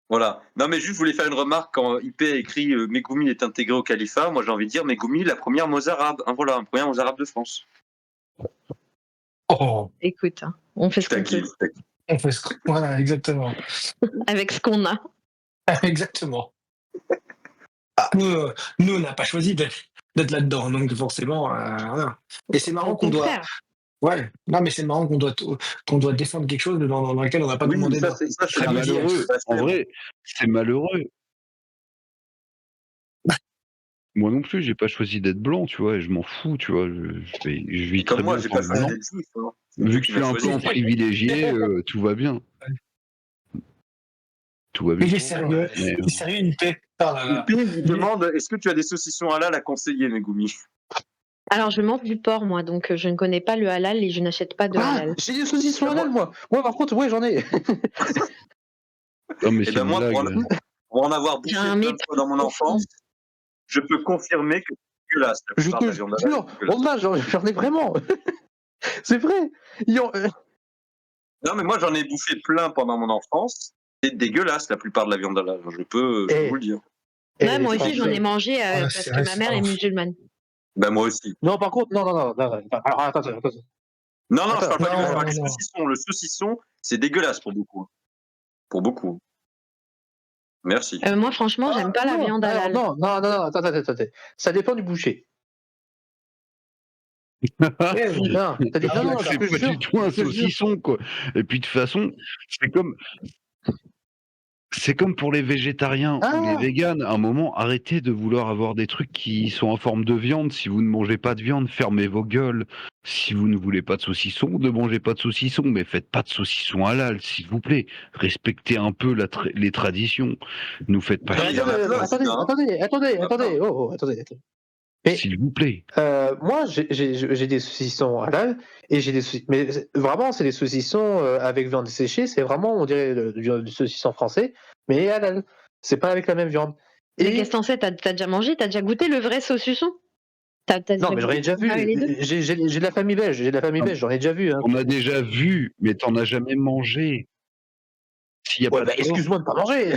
Voilà. Non, mais juste, je voulais faire une remarque quand IP a écrit Megoumi est intégré au califat. Moi, j'ai envie de dire Megoumi, la première mozarabe. Hein, voilà, la première mozarabe de France. Oh, Écoute, hein, on fait ce qu'on Taquille, peut taquille. on fait ça. Voilà, exactement. avec ce qu'on a. Exactement. Ah, nous, on n'a pas choisi d'être là-dedans, donc forcément, voilà. Et c'est marrant Au qu'on doit. contraire. Ouais, non, mais c'est marrant qu'on doit défendre quelque chose dans lequel on n'a pas Oui, demandé ça, de. c'est C'est Très bien dit, malheureux. Alex. En vrai, c'est malheureux. Moi non plus, j'ai pas choisi d'être blanc, tu vois, et je m'en fous, tu vois. Je vis Et très comme moi, bien j'ai en tant pas que choisi blanc. d'être juif. Hein. C'est Vu Dieu que qui je suis m'a un choisi. blanc privilégié, tout va bien. Tout va bien. Il est sérieux. Mais, Il est sérieux, une paix. Oh là là. IP vous demande est-ce que tu as des saucissons halal à conseiller, Megoumi? Alors je mange du porc moi, donc je ne connais pas le halal et je n'achète pas de Ah, halal. j'ai des saucissons Bah, halal, moi. Moi, par contre, ouais, j'en ai. non, mais Et c'est ben une moi, blague. pour en avoir J'ai bouffé un plein de mépris fois dans mon profond. enfance, je peux confirmer que c'est dégueulasse. La Je plupart te de la viande halal, jure, c'est dégueulasse. Romain, j'en ai vraiment. C'est vrai. Non, mais moi, j'en ai bouffé plein pendant mon enfance. C'est dégueulasse, la plupart de la viande halal. Je peux vous le dire. Ouais, moi aussi j'en ai mangé Ouais, parce c'est que ma mère est récent. musulmane. Ben moi aussi. Non, par contre, non. Alors, attends. Non, je Attends, parle pas du non, je parle du non, non. saucisson. Le saucisson, c'est dégueulasse pour beaucoup. Pour beaucoup. Merci. Moi franchement j'aime pas la viande halal. Non, attends. Ça dépend du boucher. Ouais, Non, t'as dit, Ah, non, d'accord. je C'est te pas jure. du tout un je te jure. saucisson, quoi. Et puis de toute façon, c'est comme pour les végétariens ou les Ah, véganes. À un moment, arrêtez de vouloir avoir des trucs qui sont en forme de viande. Si vous ne mangez pas de viande, fermez vos gueules. Si vous ne voulez pas de saucisson, ne mangez pas de saucisson. Mais faites pas de saucisson halal, s'il vous plaît. Respectez un peu les traditions. Nous faites pas Mais il y en a plein aussi, hein. attendez. Oh, attendez. Mais s'il vous plaît. moi, j'ai des saucissons halal et j'ai des mais vraiment, c'est des saucissons avec viande séchée. C'est vraiment, on dirait, du saucisson français, mais halal. C'est pas avec la même viande. Mais Et qu'est-ce que t'en sais? T'as déjà mangé? T'as déjà goûté le vrai saucisson? T'as non, mais j'en ai déjà vu. comparé les deux? J'ai de la famille belge. J'en ai déjà vu. Hein. On a déjà vu, mais t'en as jamais mangé. S'il y a Ouais, pas bah, de porc, excuse-moi de pas manger.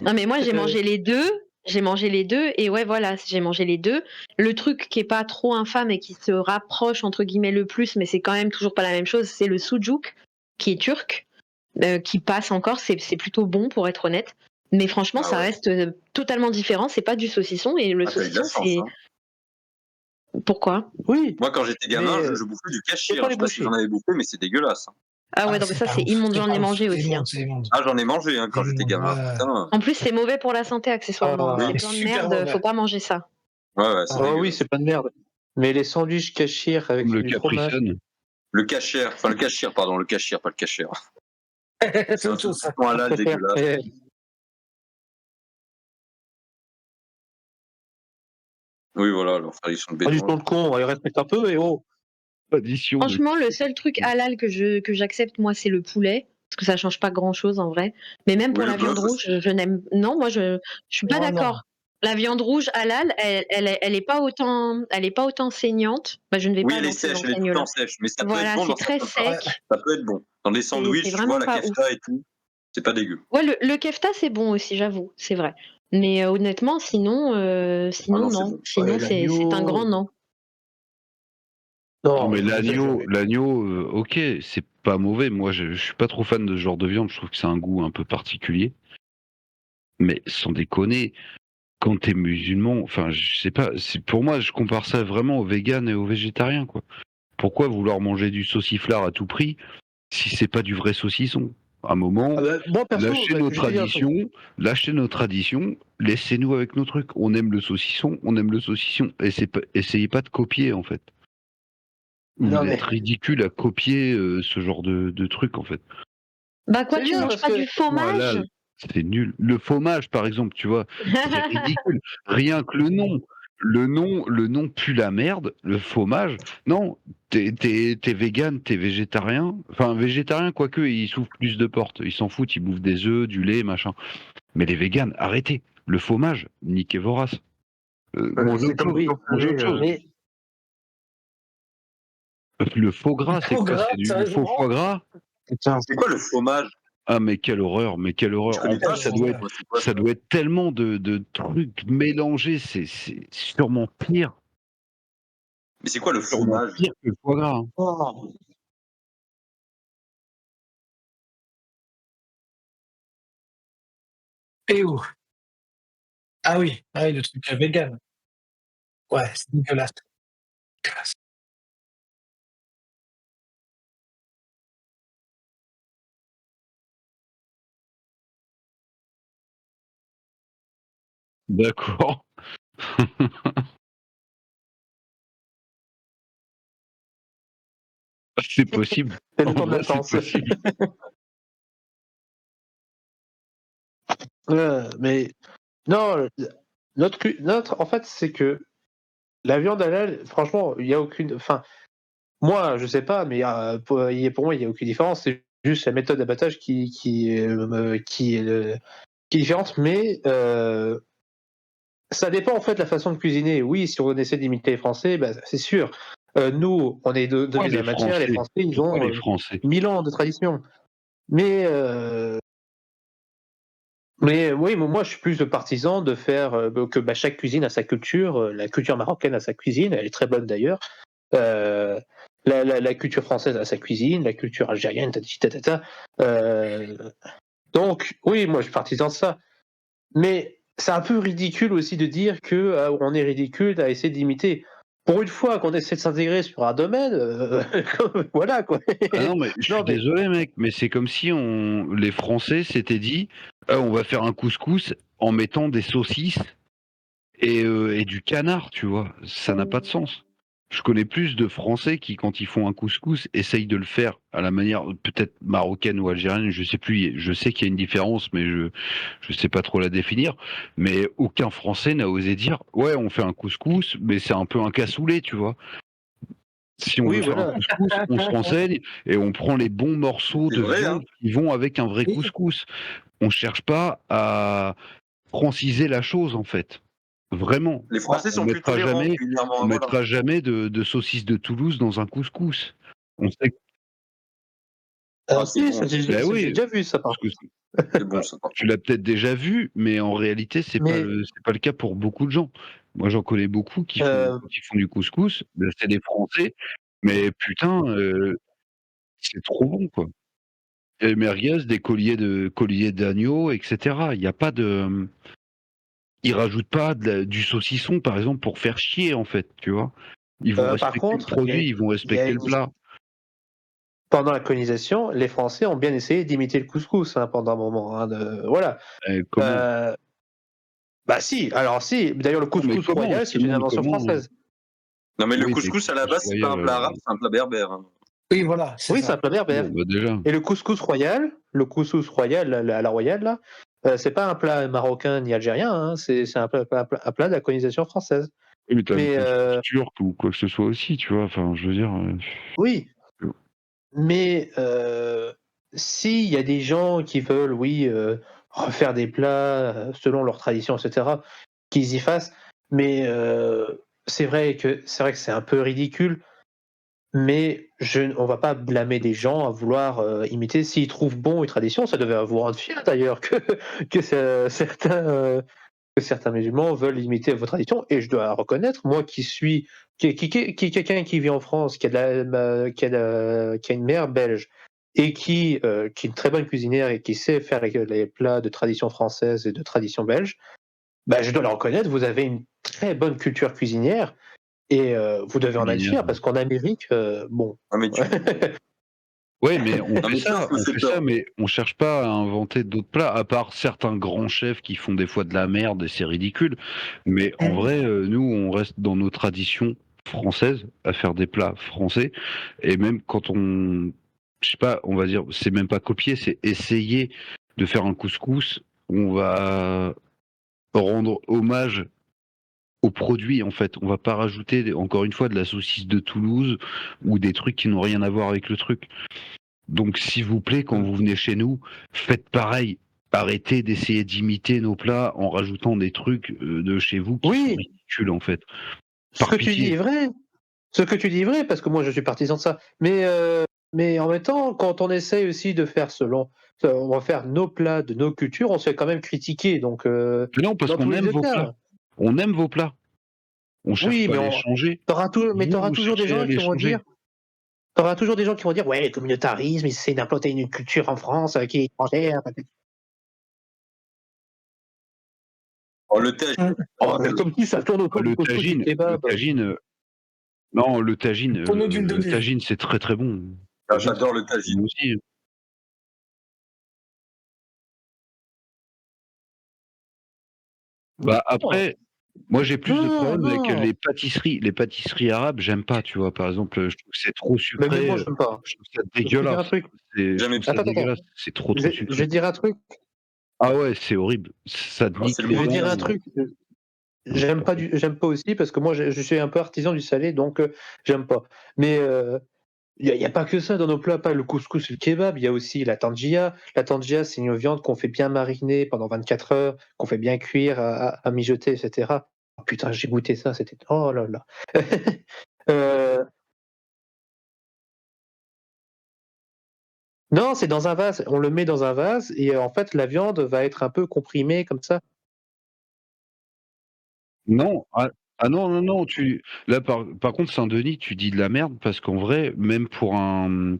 Non mais moi j'ai Euh, mangé les deux. J'ai mangé les deux et ouais voilà, j'ai mangé les deux. Le truc qui est pas trop infâme et qui se rapproche entre guillemets le plus, mais c'est quand même toujours pas la même chose, c'est le sucuk qui est turc, qui passe encore. C'est plutôt bon pour être honnête. Mais franchement, Ah ça ouais. reste totalement différent. C'est pas du saucisson et le Ah, t'as eu de la saucisson chance, c'est hein. pourquoi? Oui, Moi, quand j'étais gamin, mais je bouffais du c'est cachir. pas Je les sais pas si bouchers. j'en avais bouffé, mais c'est dégueulasse. Hein. Ah ouais, Ah, non mais ça pas c'est ouf. immonde, C'est j'en pas ai ouf. mangé C'est aussi. immonde, Hein. c'est immonde. Ah, j'en ai mangé hein, quand C'est j'étais immonde, gamin. ouais. Putain. En plus c'est mauvais pour la santé accessoirement. Ah, C'est Oui. plein de Super merde, mauvais. faut pas manger ça. Ouais, c'est Ah. oh oui, dégueulasse. c'est pas de merde. Mais les sandwichs cachir avec comme le du fromage. Capri Sun. Le cachir, pas le cachir, pas le cachir. C'est C'est un autre chose, ça. saucisson halal dégueulasse. Oui, voilà, leur tradition de Ah, du béton. ton de con, il respecte un peu et oh. tradition de. Franchement, le seul truc halal que j'accepte, moi, c'est le poulet. Parce que ça change pas grand-chose en vrai. Mais même pour Oui, la le viande bœuf rouge, aussi. je n'aime. Non, moi, je suis pas Non, non. d'accord. La viande rouge halal, elle est pas autant saignante. Bah, je ne vais Oui, pas elle est dans ces sèche, elle est tout le enseignes-là. temps sèche, mais ça peut être Voilà, bon c'est dans très certains plats. Ouais. sec. Ça peut être bon. Dans les C'est sandwichs, tu vois, vraiment la pas ouf. kefta et tout, c'est pas dégueu. Ouais, le kefta, c'est bon aussi, j'avoue, c'est vrai. Mais honnêtement, sinon, Ah sinon non, c'est non. bon. Sinon, Ouais, c'est un grand l'agneau. non. Non, Non, mais faut l'agneau, exagérer. ok, c'est pas mauvais. Moi, je suis pas trop fan de ce genre de viande. Je trouve que c'est un goût un peu particulier. Mais sans déconner, quand t'es musulman, enfin, je sais pas. Pour moi, je compare ça vraiment aux véganes et aux végétariens, quoi. Pourquoi vouloir manger du sauciflard à tout prix si c'est pas du vrai saucisson? À un moment, Ah bah, moi, perso, lâchez bah, nos je vais te dire un truc. traditions, laissez-nous avec nos trucs. On aime le saucisson, on aime le saucisson. Essayez pas de copier, en fait. Ou Non, d'être mais ridicule à copier ce genre de truc, en fait. Bah quoi, c'est tu bien manges parce pas que du Voilà, fromage? c'est nul. Le fromage, par exemple, tu vois, c'est ridicule. Rien que le nom. Le nom pue la merde. Le fromage. Non, t'es vegan, t'es végétarien. Enfin, végétarien, quoique, il s'ouvre plus de portes. Ils s'en foutent, ils bouffent des œufs, du lait, machin. Mais les véganes, arrêtez. Le fromage, niquez vos races. Mangez C'est autre comme chose. si on Mangez autre faisait. chose. mais Le faux gras, c'est Faux quoi? gras, C'est du faux sérieusement? foie gras? Putain, C'est quoi le fromage? Ah, mais quelle horreur, mais quelle Je horreur. En connais pas plus, ce Tellement, truc, ouais. moi, c'est quoi ça ça? doit être tellement de trucs mélangés, c'est sûrement pire. Mais c'est quoi le Sûrement fromage? pire que le foie gras, hein. oh, Et où? Ah oui, le truc vegan. Ouais, c'est dégueulasse. Dégueulasse. D'accord. C'est possible. c'est En le temps de vrai, c'est latence. possible. Mais non, en fait, c'est que la viande halal, franchement, il y a aucune. Enfin, moi, je sais pas, mais pour moi, il y a aucune différence. C'est juste la méthode d'abattage qui est différente, mais ça dépend en fait de la façon de cuisiner. Oui, si on essaie d'imiter les Français, bah, c'est sûr. Nous, on est Pourquoi devenus de les la matière. Les Français? Français, ils Pourquoi ont les Français? 1000 ans de tradition. Mais oui, moi je suis plus le partisan de faire que chaque cuisine a sa culture. La culture marocaine a sa cuisine, elle est très bonne d'ailleurs. Euh, la culture française a sa cuisine, la culture algérienne, tatati tatata. Donc oui, moi je suis partisan de ça. Mais c'est un peu ridicule aussi de dire que on est ridicule à essayer d'imiter. Pour une fois qu'on essaie de s'intégrer sur un domaine, voilà quoi. Ah non, mais je suis Non mais désolé, mec, mais c'est comme si les Français s'étaient dit, on va faire un couscous en mettant des saucisses et du canard, tu vois. Ça n'a pas de sens. Je connais plus de Français qui, quand ils font un couscous, essayent de le faire à la manière peut-être marocaine ou algérienne, je sais plus. Je sais qu'il y a une différence, mais je sais pas trop la définir. Mais aucun Français n'a osé dire, ouais, on fait un couscous, mais c'est un peu un cassoulet, tu vois. Si on oui, veut faire un voilà. couscous, on se renseigne et on prend les bons morceaux C'est de vrai, hein? viande qui vont avec un vrai Oui. couscous. On cherche pas à franciser la chose, en fait. Vraiment. Les Français sont plus tolérants On culinairement, voilà. mettra jamais de saucisses de Toulouse dans un couscous. On sait que, Ah, c'est Si, bon, ça. ben j'ai oui, déjà vu ça par parce que C'est bon, ça, par tu contre. l'as peut-être déjà vu, mais en réalité, Mais c'est pas le cas pour beaucoup de gens. Moi, j'en connais beaucoup euh, qui font du couscous, ben, c'est des Français, mais putain, c'est trop bon, quoi. Et merguez, des colliers d'agneau, etc. Il y a pas de, ils rajoutent pas du saucisson, par exemple, pour faire chier, en fait, tu vois. Ils vont par respecter le contre, produit, ils vont il y a respecter le une plat. pendant la colonisation, les Français ont bien essayé d'imiter le couscous pendant un moment. Voilà. Comment? Euh, Bah si, alors si. D'ailleurs, le Non, mais couscous comment? royal, Je te c'est une demande invention comment, française. Non, mais le oui, mais couscous, à la couscous base, c'est pas un royal, plat arabe, c'est un plat berbère, hein. Oui, voilà, c'est Oui, c'est un ça. plat berbère. bon, bah, déjà. Et le couscous royal à la royale, là, c'est pas un plat marocain ni algérien, hein, c'est un plat de la colonisation française. Oui, mais t'as Mais une sauce turque ou quoi que ce soit aussi, tu vois. Enfin, je veux dire. oui, mais s'il y a des gens qui veulent, oui, refaire des plats selon leur tradition, etc., qu'ils y fassent. Mais c'est vrai que c'est un peu ridicule. Mais on va pas blâmer des gens à vouloir imiter. S'ils trouvent bon une tradition, ça devait vous rendre fier d'ailleurs que certains musulmans veulent imiter vos traditions. Et je dois reconnaître, moi qui est quelqu'un qui vit en France, qui a une mère belge et qui est une très bonne cuisinière et qui sait faire les plats de tradition française et de tradition belge, bah, je dois le reconnaître, vous avez une très bonne culture cuisinière et vous devez en être Culinaire. fier parce qu'en Amérique, bon. Ah, mais tu... Ouais, mais on Non, mais tu vois, ça me fait fait ça, peur. mais on cherche pas à inventer d'autres plats, à part certains grands chefs qui font des fois de la merde et c'est ridicule. Mais en vrai, nous, on reste dans nos traditions françaises, à faire des plats français. Et même quand je sais pas, on va dire, c'est même pas copier, c'est essayer de faire un couscous. On va rendre hommage aux produits, en fait. On va pas rajouter, encore une fois, de la saucisse de Toulouse ou des trucs qui n'ont rien à voir avec le truc. Donc, s'il vous plaît, quand vous venez chez nous, faites pareil. Arrêtez d'essayer d'imiter nos plats en rajoutant des trucs de chez vous qui sont Oui, ridicules, en fait. ce Par que tu dis pitié. est vrai. Ce que tu dis est vrai, parce que moi je suis partisan de ça. Mais en même temps, quand on essaye aussi de faire on va faire nos plats de nos cultures, on se fait quand même critiquer. Donc, Mais non, parce dans tous qu'on les aime deux vos plats. cas. On aime vos plats. On cherche Oui, pas mais à les changer. Vous, t'auras vous toujours des cherchez à gens les qui vont changer. dire, t'auras toujours des gens qui vont dire, ouais, le communautarisme, ils essaient d'implanter une culture en France qui est étrangère. Oh, le tagine, Oh, mais comme si ça tourne autour du couscous du Le kebab. tagine, non, Tonneau d'huile le d'olive. tagine, c'est très très bon. ah, Tagine, j'adore le c'est tagine. bon aussi. Bah Non, après, moi j'ai plus de non, problèmes avec non. les pâtisseries arabes, j'aime pas, tu vois. Par exemple, je trouve que c'est trop Mais même sucré, moi, je n'aime pas. je trouve ça Je vais te dire un dégueulasse. truc. Je Jamais. trouve ça Attends. dégueulasse, c'est trop trop Je sucré. vais te dire un truc. Ah ouais, c'est horrible. Ça te Oh, c'est nique le Je les vais te dire un dents. truc. J'aime pas aussi parce que moi je suis un peu artisan du salé donc j'aime pas. Mais y a pas que ça dans nos plats, pas le couscous et le kebab, il y a aussi la tangia. La tangia, c'est une viande qu'on fait bien mariner pendant 24 heures, qu'on fait bien cuire à mijoter, et cetera. Oh putain, j'ai goûté ça, c'était oh là là. Heu, non, c'est dans un vase, on le met dans un vase et en fait la viande va être un peu comprimée comme ça. Non, non, non, non, là par contre Saint-Denis, tu dis de la merde parce qu'en vrai, même pour un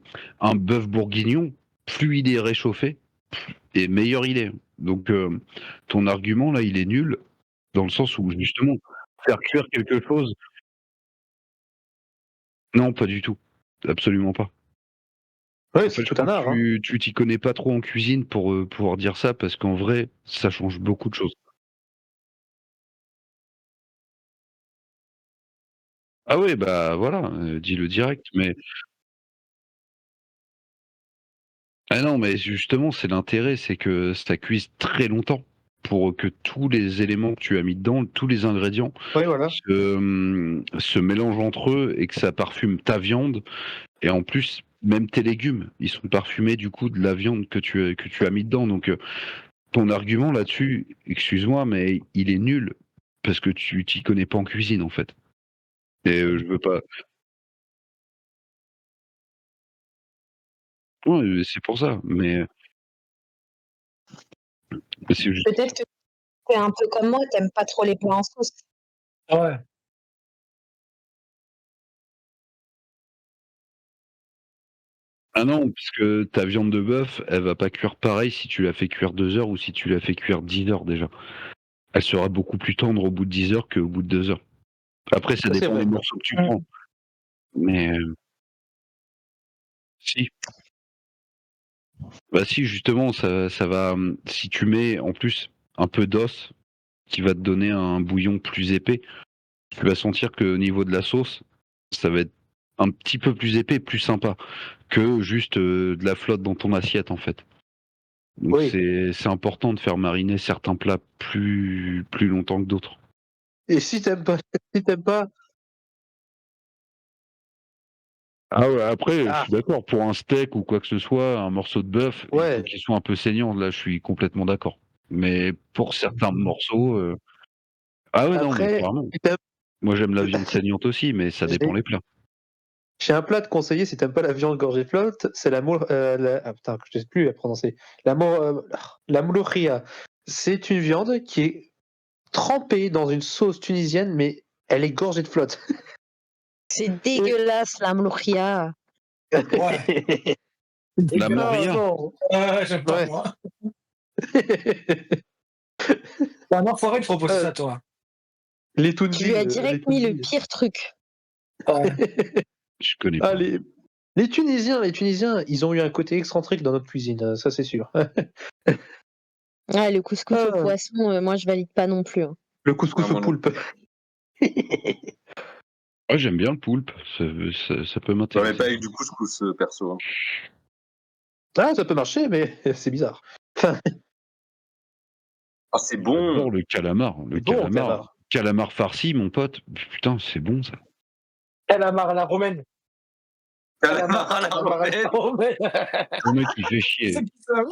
bœuf bourguignon, plus il est réchauffé et meilleur il est. Donc ton argument là, il est nul dans le sens où justement faire cuire quelque chose, non, pas du tout, absolument pas. Ouais, En fait, c'est je tout crois un que art, hein. tu t'y connais pas trop en cuisine pour pouvoir dire ça parce qu'en vrai, ça change beaucoup de choses. Ah ouais, bah voilà, dis-le direct, mais ah non, mais justement, c'est l'intérêt, c'est que ça cuise très longtemps pour que tous les éléments que tu as mis dedans, tous les ingrédients Oui, voilà. se mélangent entre eux et que ça parfume ta viande. Et en plus, même tes légumes, ils sont parfumés du coup de la viande que tu as mis dedans. Donc ton argument là-dessus, excuse-moi, mais il est nul parce que tu t'y connais pas en cuisine en fait. Et je veux pas. Ouais, c'est pour ça. Mais c'est juste. Peut-être que tu es un peu comme moi, tu pas trop les plats en sauce. Ah ouais. Ah non, parce que ta viande de bœuf, elle va pas cuire pareil si tu la fais cuire 2 heures ou si tu la fais cuire 10 heures déjà. Elle sera beaucoup plus tendre au bout de 10 heures qu'au bout de 2 heures. Après, ça Ça c'est dépend des vrai. morceaux que tu Mmh. prends. Mais si, bah si, justement, ça va. Si tu mets en plus un peu d'os qui va te donner un bouillon plus épais, tu vas sentir qu'au niveau de la sauce, ça va être un petit peu plus épais, plus sympa que juste de la flotte dans ton assiette en fait. Donc Oui. c'est important de faire mariner certains plats plus longtemps que d'autres. Et si t'aimes pas, si t'aimes pas, Ah ouais, après, je ah, suis d'accord. Pour un steak ou quoi que ce soit, un morceau de bœuf, il faut ouais. qu'il soit un peu saignant. Là, je suis complètement d'accord. Mais pour certains morceaux, ah ouais, non, mais Après, carrément. si t'aimes- Moi, j'aime la viande saignante aussi, mais ça dépend j'ai les plats. j'ai un plat de conseiller si t'aimes pas la viande gorgée flotte, c'est ah putain, je sais plus à prononcer. La mouloukhia. C'est une viande qui est trempée dans une sauce tunisienne, mais elle est gorgée de flotte. C'est dégueulasse, la mloukhia. Ouais. La Non, moria. non. Ouais, j'aime pas, Ouais. moi. C'est un enfoiré de proposer ça, toi. Les Tu lui Tunzis, as les direct mis le Tunzis. pire truc. Ouais. Je connais Ah, pas. les Tunisiens, ils ont eu un côté excentrique dans notre cuisine, ça c'est sûr. Ah, le couscous au Ah, poisson, moi je valide pas non plus. Hein. le couscous Ah, au moi non poulpe. Ah, j'aime bien le poulpe. Ça peut Ouais, mais m'intéresser. pas avec du couscous, perso. Hein. Ah, ça peut marcher, mais c'est bizarre. Enfin, Ah, c'est bon. J'adore le calamar. Le c'est bon, calamar. Calamar farci, mon pote. Putain, c'est bon ça. Calamar à la romaine. Calamar à la Calamar à la romaine. romaine. Le mec, il fait chier. C'est bizarre.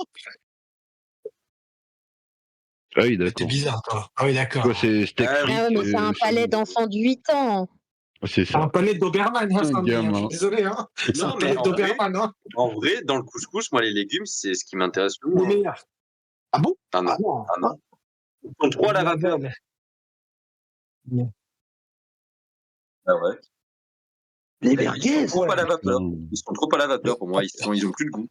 Ah oui, T'es d'accord. bizarre, toi. Ah oui, d'accord. Quoi, c'est steak Ah oui. frites, Ah ouais, mais c'est un palais d'enfant de 8 ans. c'est C'est un ça. palais de Doberman, hein, Un Sandy. Hein. Je suis gamin. désolé. Hein. C'est Non, un mais palais de en vrai, Doberman. Hein. en vrai, dans le couscous, moi, les légumes, c'est ce qui m'intéresse le Les moins. meilleurs. Ah bon? Ah non, Ah non. ah non. Ils sont trop à la vapeur. Ah ouais. Les Ils merguez. sont trop à la vapeur. Putain. Ils sont trop à la vapeur pour moi. Ils ont plus de goût.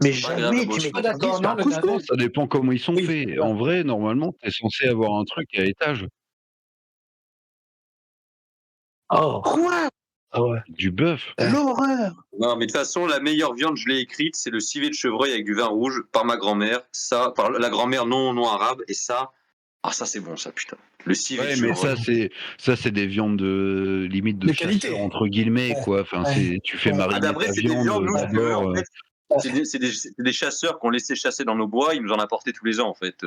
Mais C'est pas agréable à jamais tu bosser. mets Ah des merguez d'accord, sur non, un le couscous. navet. Ça dépend comment ils sont Oui. faits. En vrai, normalement, t'es censé avoir un truc à étage. Oh. Quoi? Ah ouais. Du bœuf. L'horreur. Non, mais de toute façon, la meilleure viande, je l'ai écrite, c'est le civet de chevreuil avec du vin rouge par ma grand-mère. Ça, par la grand-mère non arabe. Et ça, ah ça c'est bon, ça putain. Le civet Ouais, de mais chevreuil. ça c'est des viandes de limite de De chasseurs qualité. entre guillemets Ouais. quoi. Enfin, Ouais. tu fais Ouais. Ah mariner d'après, ta c'est des viande viandes, nous, si tu veux, d'abord. en fait. C'est des chasseurs qu'on laissait chasser dans nos bois, ils nous en apportaient tous les ans en fait.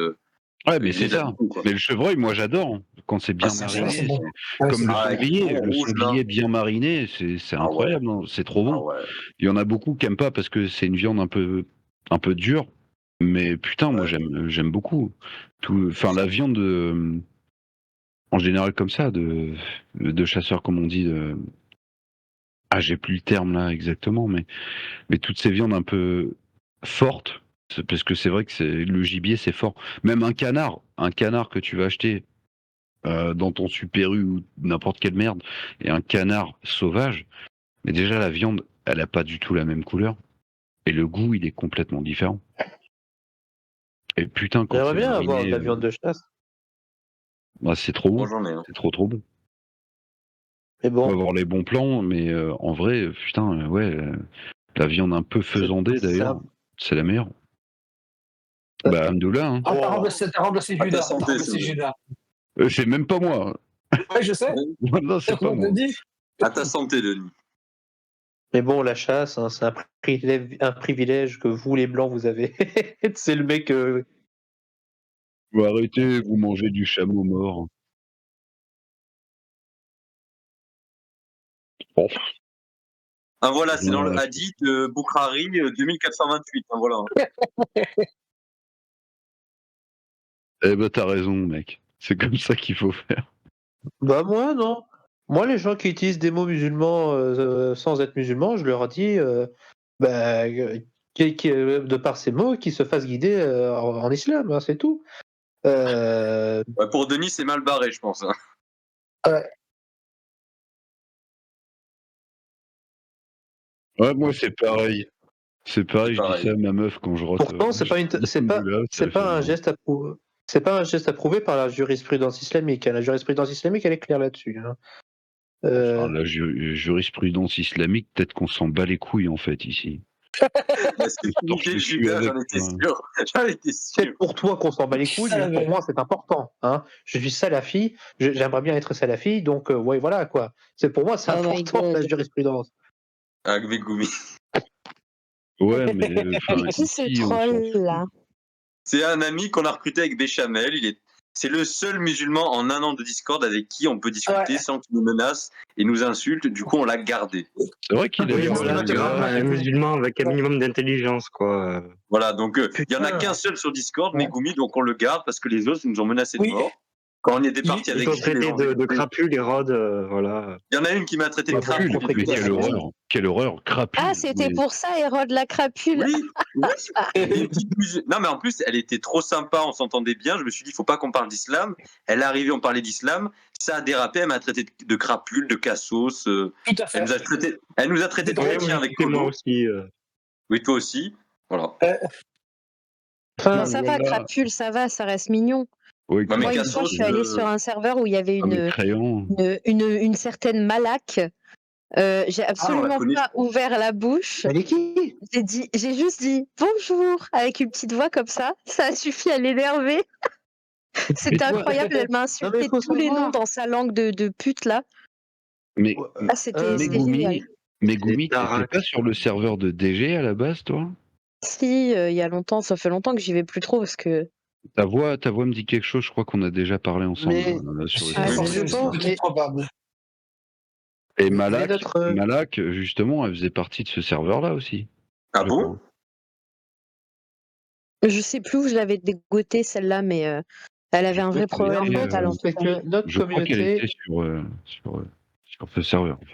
Ouais, mais Ils c'est venaient ça. d'Abitou, quoi. Mais le chevreuil, moi j'adore. Quand c'est bien c'est mariné, c'est bon. c'est Ouais, comme c'est le Ah, avec du sanglier. thon Le rouge, là. sanglier bien mariné, c'est Ah ouais. incroyable. Hein. C'est trop Ah bon. ouais. Il y en a beaucoup qui aiment pas parce que c'est une viande un peu dure. Mais putain, moi Ouais. j'aime beaucoup. Enfin, la viande en général comme ça de chasseurs comme on dit. Ah, j'ai plus le terme là exactement, mais toutes ces viandes un peu fortes, parce que c'est vrai que le gibier c'est fort. Même un canard que tu vas acheter dans ton Super U ou n'importe quelle merde, et un canard sauvage, mais déjà la viande, elle a pas du tout la même couleur, et le goût il est complètement différent. Et putain, quand J'aimerais c'est bien avoir de mariné, la viande de chasse. bah, c'est trop Moi bon, j'en ai un. c'est trop bon. Mais On va bon, avoir les bons plans, mais en vrai, putain, ouais, la viande un peu faisandée c'est d'ailleurs, un- c'est la meilleure. Bah, Hamdoullah, hein. Ah, Oh. t'as remplacé À ta Judas. T'as santé, remplacé c'est Judas. C'est même pas moi. Ouais, je sais. Non, c'est pas On moi. te dit. À ta santé, Denis. Mais bon, la chasse, hein, c'est un privilège que vous, les Blancs, vous avez. C'est le mec. Vous arrêtez, vous mangez du chameau mort. Oh, Ah voilà, c'est dans le ouais. hadith de Boukhari 2428. Hein, voilà. Eh ben, t'as raison, mec. C'est comme ça qu'il faut faire. Bah, moi, non. Moi, les gens qui utilisent des mots musulmans sans être musulmans, je leur dis, bah, de par ces mots, qu'ils se fassent guider en islam, hein, c'est tout. Ouais, pour Denis, c'est mal barré, je pense. Hein. Ouais, moi, c'est pareil. C'est pareil, C'est je dis pareil. ça à ma meuf quand je rote. Pourtant, c'est pas un geste approuvé. C'est pas un geste approuvé par la jurisprudence islamique. Hein. La jurisprudence islamique, elle est claire là-dessus. Hein. Enfin, la jurisprudence islamique, peut-être qu'on s'en bat les couilles, en fait, ici. Parce que On torche niquer le cul Judas, avec, j'en étais quoi. sûr. J'en étais C'est sûr. pour toi qu'on s'en bat les couilles, mais pour moi, c'est important. Hein. Je suis salafi, j'aimerais bien être salafi, donc ouais, voilà quoi. C'est pour moi, c'est Oh my important God. la jurisprudence. Agbegoumi. Ouais, mais Mais enfin, qui ce ici, on s'en troll fout. là? C'est un ami qu'on a recruté avec Béchamel. Il est C'est le seul musulman en 1 an de Discord avec qui on peut discuter Ouais. sans qu'il nous menace et nous insulte. Du coup, on l'a gardé. C'est vrai qu'il a Oui, l'air. voilà, un musulman avec un minimum d'intelligence, quoi. Voilà, donc il y en a Putain. qu'un seul sur Discord, Ouais. Megumi, donc on le garde parce que les autres ils nous ont menacé de Oui. mort. Quand on était parti Il- Ils avec t'ont lui, les traité gens- de crapule, les rods, voilà. Il y en a une qui m'a traité de Ouais, crapule. pour- Mais quelle horreur, quelle horreur, crapule. Ah, c'était mais- pour ça, Hérode la crapule. Oui, oui. Et une petite non, mais en plus, elle était trop sympa, on s'entendait bien. Je me suis dit, il faut pas qu'on parle d'islam. Elle est arrivée, on parlait d'islam. Ça a dérapé, elle m'a traité de crapule, de cassos. Tout à fait. Elle nous a traité de Ouais, chrétiens avec Et moi Colo. aussi. Oui, toi aussi. Voilà. Enfin, Non, ça va, crapule, ça va, ça reste mignon. Oui, Ouais, mais Moi, une Cassos, fois, je suis allée sur un serveur où il y avait Ah, mais crayon. une certaine Malak. J'ai absolument connaît. pas ouvert la bouche. elle est qui? J'ai juste dit bonjour avec une petite voix comme ça. Ça a suffi à l'énerver. C'était toi- incroyable. Elle m'a insulté mais faut tous les savoir. noms dans sa langue de pute là. Mais Ah, c'était Megumi, génial. Megumi, Et t'étais Tarak. pas sur le serveur de DG à la base, toi? Si, il y a longtemps, ça fait longtemps que j'y vais plus trop parce que. Ta voix me dit quelque chose, je crois qu'on a déjà parlé ensemble Mais- sur le Ah, serveur. je c'est pense, peut-être probable. Et Mais Malak, notre- Malak, justement, elle faisait partie de ce serveur-là aussi. Ah je bon crois. Je sais plus où je l'avais dégotée celle-là, mais elle avait un vrai crois qu'elle problème était, mental. en C'est tout cas. que notre Je crois qu'elle communauté, était sur ce serveur. Enfin,